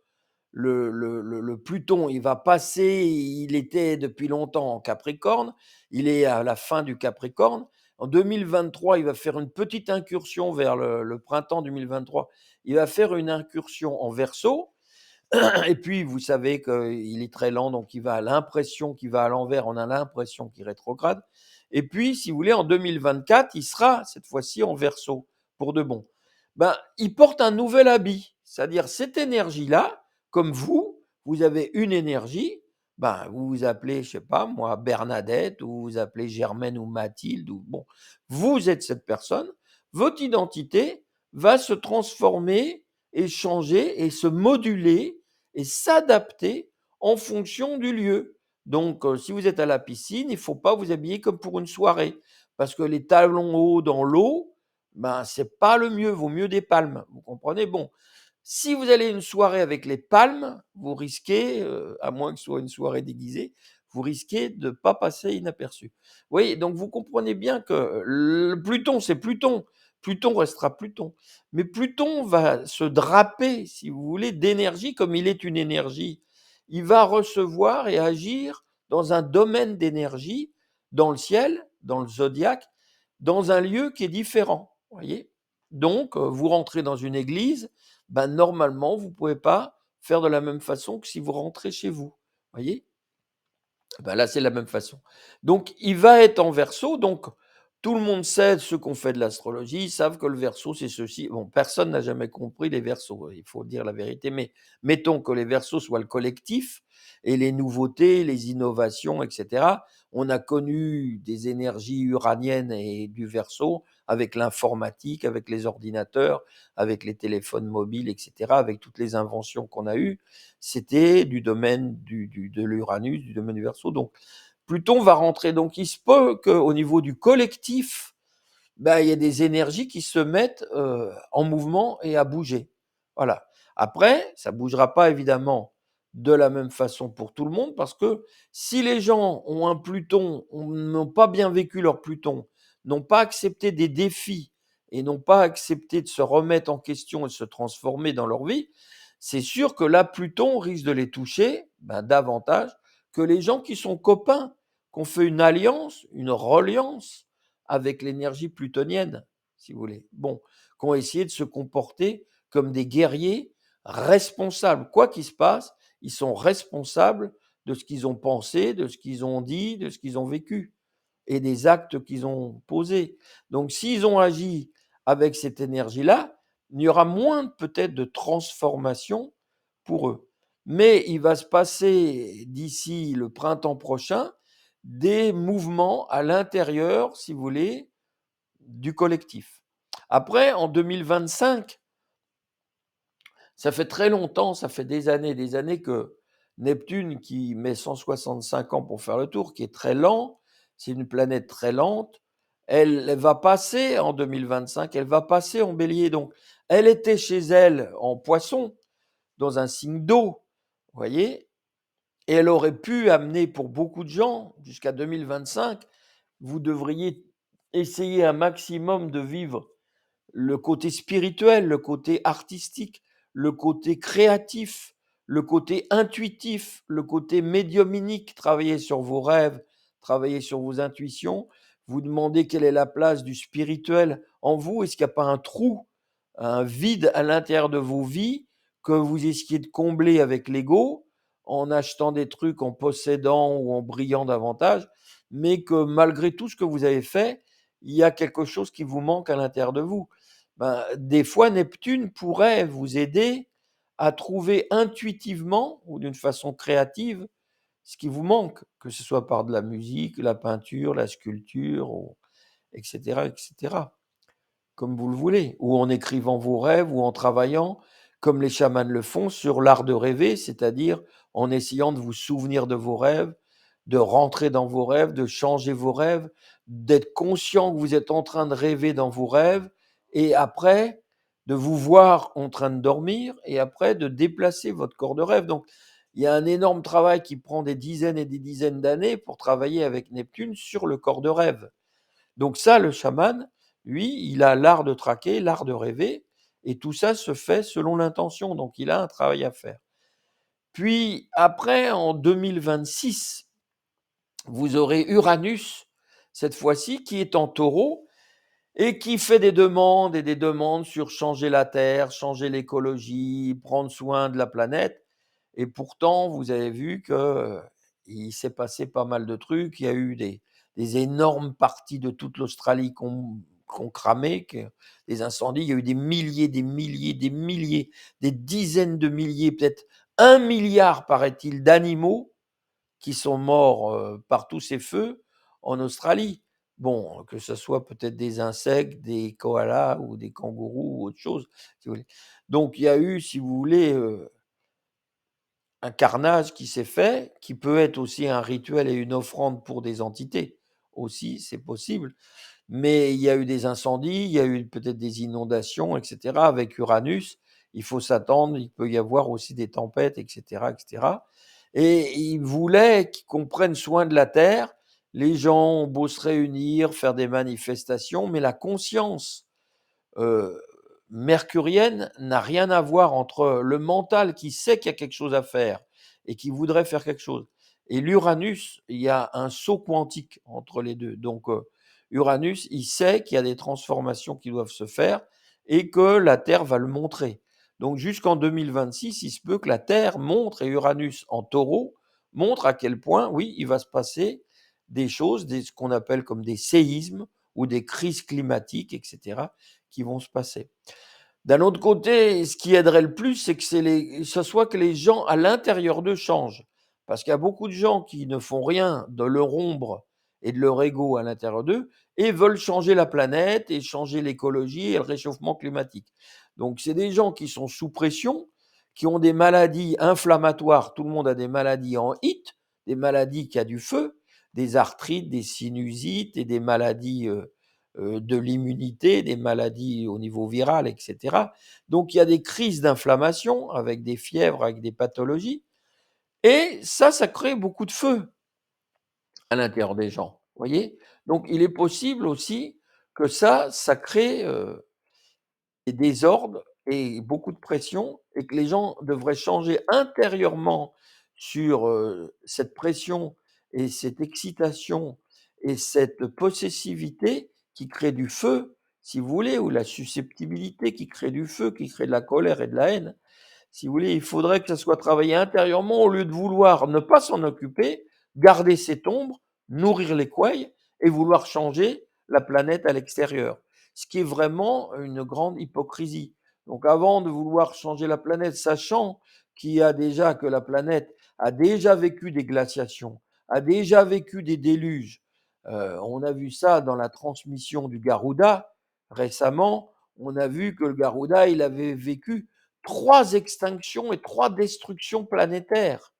le Pluton, il va passer, il était depuis longtemps en Capricorne, il est à la fin du Capricorne. En 2023, il va faire une petite incursion vers le printemps 2023, il va faire une incursion en Verseau. Et puis vous savez qu'il est très lent, donc il va à l'impression qu'il va à l'envers, on a l'impression qu'il rétrograde. Et puis, si vous voulez, en 2024, il sera cette fois-ci en Verseau, pour de bon. Ben, il porte un nouvel habit, c'est-à-dire cette énergie-là, comme vous avez une énergie, ben, vous vous appelez, je sais pas moi, Bernadette, ou vous vous appelez Germaine ou Mathilde, ou bon, vous êtes cette personne, votre identité va se transformer et changer et se moduler et s'adapter en fonction du lieu. Donc, si vous êtes à la piscine, il ne faut pas vous habiller comme pour une soirée, parce que les talons hauts dans l'eau, ben, c'est pas le mieux, vaut mieux des palmes, vous comprenez? Bon, si vous allez à une soirée avec les palmes, vous risquez, à moins que ce soit une soirée déguisée, vous risquez de ne pas passer inaperçu. Vous voyez? Donc vous comprenez bien que le Pluton, c'est Pluton. Pluton restera Pluton. Mais Pluton va se draper, si vous voulez, d'énergie comme il est une énergie. Il va recevoir et agir dans un domaine d'énergie, dans le ciel, dans le zodiaque, dans un lieu qui est différent, vous voyez? Donc, vous rentrez dans une église, ben, normalement, vous ne pouvez pas faire de la même façon que si vous rentrez chez vous, voyez? Bah, là, c'est la même façon. Donc, il va être en Verseau, donc tout le monde sait, ceux qui ont fait de l'astrologie, ils savent que le Verseau, c'est ceci. Bon, personne n'a jamais compris les Verseaux, il faut dire la vérité, mais mettons que les Verseaux soient le collectif et les nouveautés, les innovations, et cetera. On a connu des énergies uraniennes et du Verseau avec l'informatique, avec les ordinateurs, avec les téléphones mobiles, et cetera, avec toutes les inventions qu'on a eues. C'était du domaine de l'Uranus, du domaine du Verseau. Donc, Pluton va rentrer. Donc, il se peut qu'au niveau du collectif, ben, il y a des énergies qui se mettent en mouvement et à bouger. Voilà. Après, ça ne bougera pas évidemment de la même façon pour tout le monde, parce que si les gens ont un Pluton, n'ont pas bien vécu leur Pluton, n'ont pas accepté des défis et n'ont pas accepté de se remettre en question et de se transformer dans leur vie, c'est sûr que là, Pluton risque de les toucher ben, davantage que les gens qui sont copains, qui ont fait une alliance, une reliance avec l'énergie plutonienne, si vous voulez. Bon, qui ont essayé de se comporter comme des guerriers responsables. Quoi qu'il se passe, ils sont responsables de ce qu'ils ont pensé, de ce qu'ils ont dit, de ce qu'ils ont vécu. et des actes qu'ils ont posés. Donc s'ils ont agi avec cette énergie-là, il y aura moins peut-être de transformation pour eux. Mais il va se passer d'ici le printemps prochain des mouvements à l'intérieur, si vous voulez, du collectif. Après, en 2025, ça fait très longtemps, ça fait des années que Neptune, qui met 165 ans pour faire le tour, qui est très lent, c'est une planète très lente, elle va passer en 2025, elle va passer en bélier. Donc, elle était chez elle en poisson, dans un signe d'eau, vous voyez, et elle aurait pu amener pour beaucoup de gens, jusqu'à 2025, vous devriez essayer un maximum de vivre le côté spirituel, le côté artistique, le côté créatif, le côté intuitif, le côté médiumnique, travailler sur vos rêves, travailler sur vos intuitions, vous demandez quelle est la place du spirituel en vous, est-ce qu'il n'y a pas un trou, un vide à l'intérieur de vos vies que vous essayez de combler avec l'ego en achetant des trucs, en possédant ou en brillant davantage, mais que malgré tout ce que vous avez fait, il y a quelque chose qui vous manque à l'intérieur de vous. Ben, des fois, Neptune pourrait vous aider à trouver intuitivement ou d'une façon créative ce qui vous manque, que ce soit par de la musique, la peinture, la sculpture, etc., etc., comme vous le voulez, ou en écrivant vos rêves, ou en travaillant, comme les chamans le font, sur l'art de rêver, c'est-à-dire en essayant de vous souvenir de vos rêves, de rentrer dans vos rêves, de changer vos rêves, d'être conscient que vous êtes en train de rêver dans vos rêves, et après, de vous voir en train de dormir, et après, de déplacer votre corps de rêve. Donc, il y a un énorme travail qui prend des dizaines et des dizaines d'années pour travailler avec Neptune sur le corps de rêve. Donc ça, le chaman, lui, il a l'art de traquer, l'art de rêver, et tout ça se fait selon l'intention. Donc il a un travail à faire. Puis après, en 2026, vous aurez Uranus, cette fois-ci, qui est en taureau et qui fait des demandes et des demandes sur changer la Terre, changer l'écologie, prendre soin de la planète. Et pourtant, vous avez vu que il s'est passé pas mal de trucs. Il y a eu des énormes parties de toute l'Australie qu'on cramé, des incendies. Il y a eu des milliers, des milliers, des milliers, des dizaines de milliers, peut-être 1 milliard, paraît-il, d'animaux qui sont morts par tous ces feux en Australie. Bon, que ce soit peut-être des insectes, des koalas ou des kangourous ou autre chose, si vous voulez. Donc il y a eu, si vous voulez, un carnage qui s'est fait, qui peut être aussi un rituel et une offrande pour des entités. Aussi, c'est possible. Mais il y a eu des incendies, il y a eu peut-être des inondations, etc. Avec Uranus, il faut s'attendre, il peut y avoir aussi des tempêtes, etc., etc. Et il voulait qu'on prenne soin de la terre. Les gens ont beau se réunir, faire des manifestations, mais la conscience euh, mercurienne n'a rien à voir entre le mental qui sait qu'il y a quelque chose à faire et qui voudrait faire quelque chose. Et l'Uranus, il y a un saut quantique entre les deux. Donc, Uranus, il sait qu'il y a des transformations qui doivent se faire et que la Terre va le montrer. Donc, jusqu'en 2026, il se peut que la Terre montre, et Uranus en taureau montre à quel point, oui, il va se passer des choses, ce qu'on appelle comme des séismes ou des crises climatiques, etc., qui vont se passer. D'un autre côté, ce qui aiderait le plus, c'est que ce soit que les gens à l'intérieur d'eux changent. Parce qu'il y a beaucoup de gens qui ne font rien de leur ombre et de leur ego à l'intérieur d'eux et veulent changer la planète et changer l'écologie et le réchauffement climatique. Donc, c'est des gens qui sont sous pression, qui ont des maladies inflammatoires. Tout le monde a des maladies en HIT, des maladies qui a du feu, des arthrites, des sinusites et des maladies de l'immunité, des maladies au niveau viral, etc. Donc il y a des crises d'inflammation avec des fièvres, avec des pathologies, et ça crée beaucoup de feu à l'intérieur des gens. Voyez. Donc il est possible aussi que ça crée des désordres et beaucoup de pression, et que les gens devraient changer intérieurement sur cette pression et cette excitation et cette possessivité qui crée du feu, si vous voulez, ou la susceptibilité qui crée du feu, qui crée de la colère et de la haine. Si vous voulez, il faudrait que ça soit travaillé intérieurement au lieu de vouloir ne pas s'en occuper, garder cette ombre, nourrir les couailles et vouloir changer la planète à l'extérieur, ce qui est vraiment une grande hypocrisie. Donc avant de vouloir changer la planète, sachant qu'il y a déjà que la planète a déjà vécu des glaciations, a déjà vécu des déluges. On a vu ça dans la transmission du Garuda récemment. On a vu que le Garuda, il avait vécu 3 extinctions et 3 destructions planétaires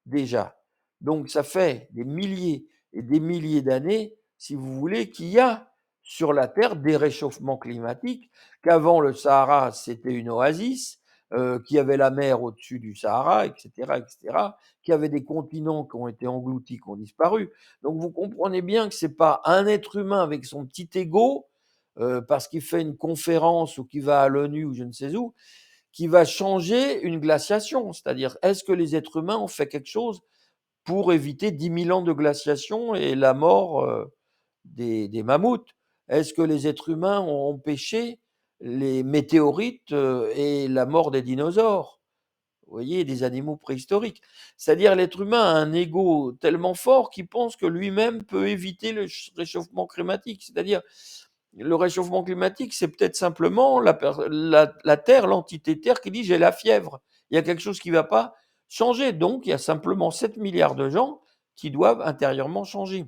déjà. Donc ça fait des milliers et des milliers d'années, si vous voulez, qu'il y a sur la Terre des réchauffements climatiques, qu'avant le Sahara, c'était une oasis, qu'il y avait la mer au-dessus du Sahara, etc., etc., qu'il y avait des continents qui ont été engloutis, qui ont disparu. Donc vous comprenez bien que c'est pas un être humain avec son petit ego, parce qu'il fait une conférence ou qu'il va à l'ONU ou je ne sais où, qui va changer une glaciation. C'est-à-dire, est-ce que les êtres humains ont fait quelque chose pour éviter 10 000 ans de glaciation et la mort des mammouths? Est-ce que les êtres humains ont empêché les météorites et la mort des dinosaures? Vous voyez, des animaux préhistoriques. C'est-à-dire, l'être humain a un ego tellement fort qu'il pense que lui-même peut éviter le réchauffement climatique. C'est-à-dire, le réchauffement climatique, c'est peut-être simplement la Terre, l'entité Terre qui dit j'ai la fièvre. Il y a quelque chose qui ne va pas changer. Donc, il y a simplement 7 milliards de gens qui doivent intérieurement changer.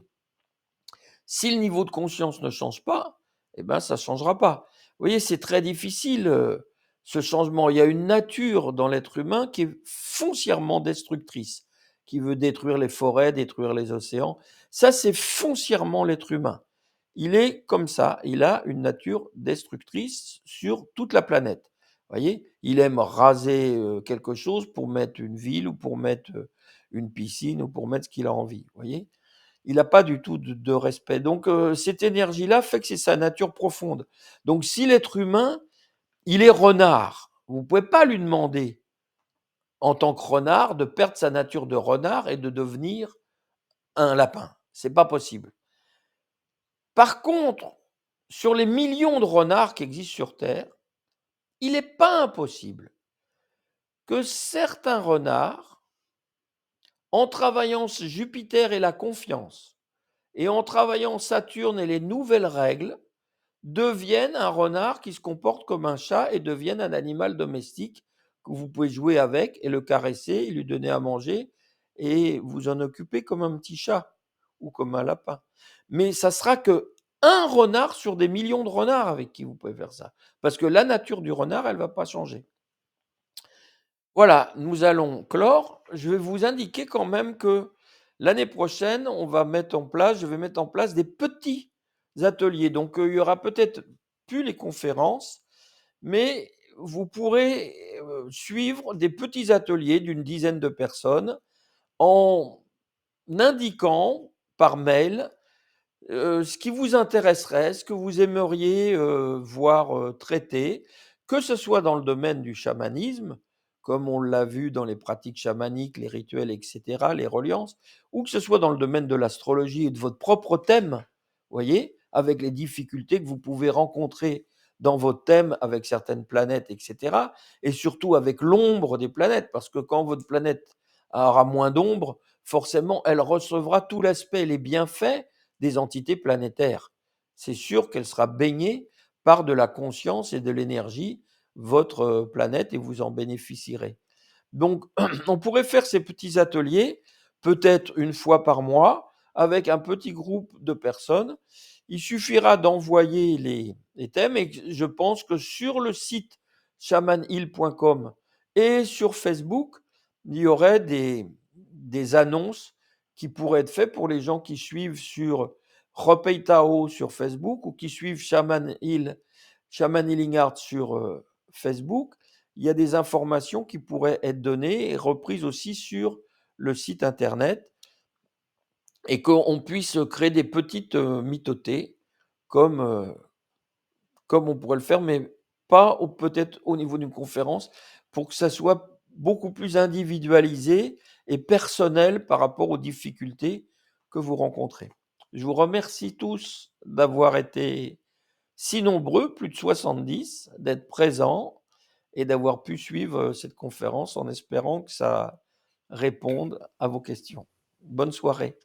Si le niveau de conscience ne change pas, eh ben, ça ne changera pas. Vous voyez, c'est très difficile ce changement. Il y a une nature dans l'être humain qui est foncièrement destructrice, qui veut détruire les forêts, détruire les océans. Ça, c'est foncièrement l'être humain. Il est comme ça, il a une nature destructrice sur toute la planète. Vous voyez, il aime raser quelque chose pour mettre une ville ou pour mettre une piscine ou pour mettre ce qu'il a envie. Vous voyez, il n'a pas du tout de respect. Donc cette énergie-là fait que c'est sa nature profonde. Donc si l'être humain, il est renard, vous ne pouvez pas lui demander, en tant que renard, de perdre sa nature de renard et de devenir un lapin. C'est pas possible. Par contre, sur les millions de renards qui existent sur Terre, il n'est pas impossible que certains renards, en travaillant Jupiter et la confiance, et en travaillant Saturne et les nouvelles règles, deviennent un renard qui se comporte comme un chat et deviennent un animal domestique que vous pouvez jouer avec et le caresser et lui donner à manger et vous en occuper comme un petit chat ou comme un lapin. Mais ça sera que un renard sur des millions de renards avec qui vous pouvez faire ça. Parce que la nature du renard, elle ne va pas changer. Voilà, nous allons clore. Je vais vous indiquer quand même que l'année prochaine, je vais mettre en place des petits ateliers. Donc, il y aura peut-être plus les conférences, mais vous pourrez suivre des petits ateliers d'une dizaine de personnes en indiquant par mail ce qui vous intéresserait, ce que vous aimeriez voir traité, que ce soit dans le domaine du chamanisme, comme on l'a vu dans les pratiques chamaniques, les rituels, etc., les reliances, ou que ce soit dans le domaine de l'astrologie et de votre propre thème, voyez, avec les difficultés que vous pouvez rencontrer dans votre thème avec certaines planètes, etc., et surtout avec l'ombre des planètes, parce que quand votre planète aura moins d'ombre, forcément, elle recevra tout l'aspect, les bienfaits des entités planétaires. C'est sûr qu'elle sera baignée par de la conscience et de l'énergie, votre planète, et vous en bénéficierez. Donc, on pourrait faire ces petits ateliers, peut-être une fois par mois, avec un petit groupe de personnes. Il suffira d'envoyer les thèmes et je pense que sur le site shamanhill.com et sur Facebook, il y aurait des annonces qui pourraient être faites pour les gens qui suivent sur Repei Tao sur Facebook ou qui suivent Shaman Healing Art sur Facebook. Il y a des informations qui pourraient être données et reprises aussi sur le site internet et qu'on puisse créer des petites mitotés comme, comme on pourrait le faire, mais pas peut-être au niveau d'une conférence, pour que ça soit beaucoup plus individualisé et personnel par rapport aux difficultés que vous rencontrez. Je vous remercie tous d'avoir été si nombreux, plus de 70, d'être présents et d'avoir pu suivre cette conférence en espérant que ça réponde à vos questions. Bonne soirée.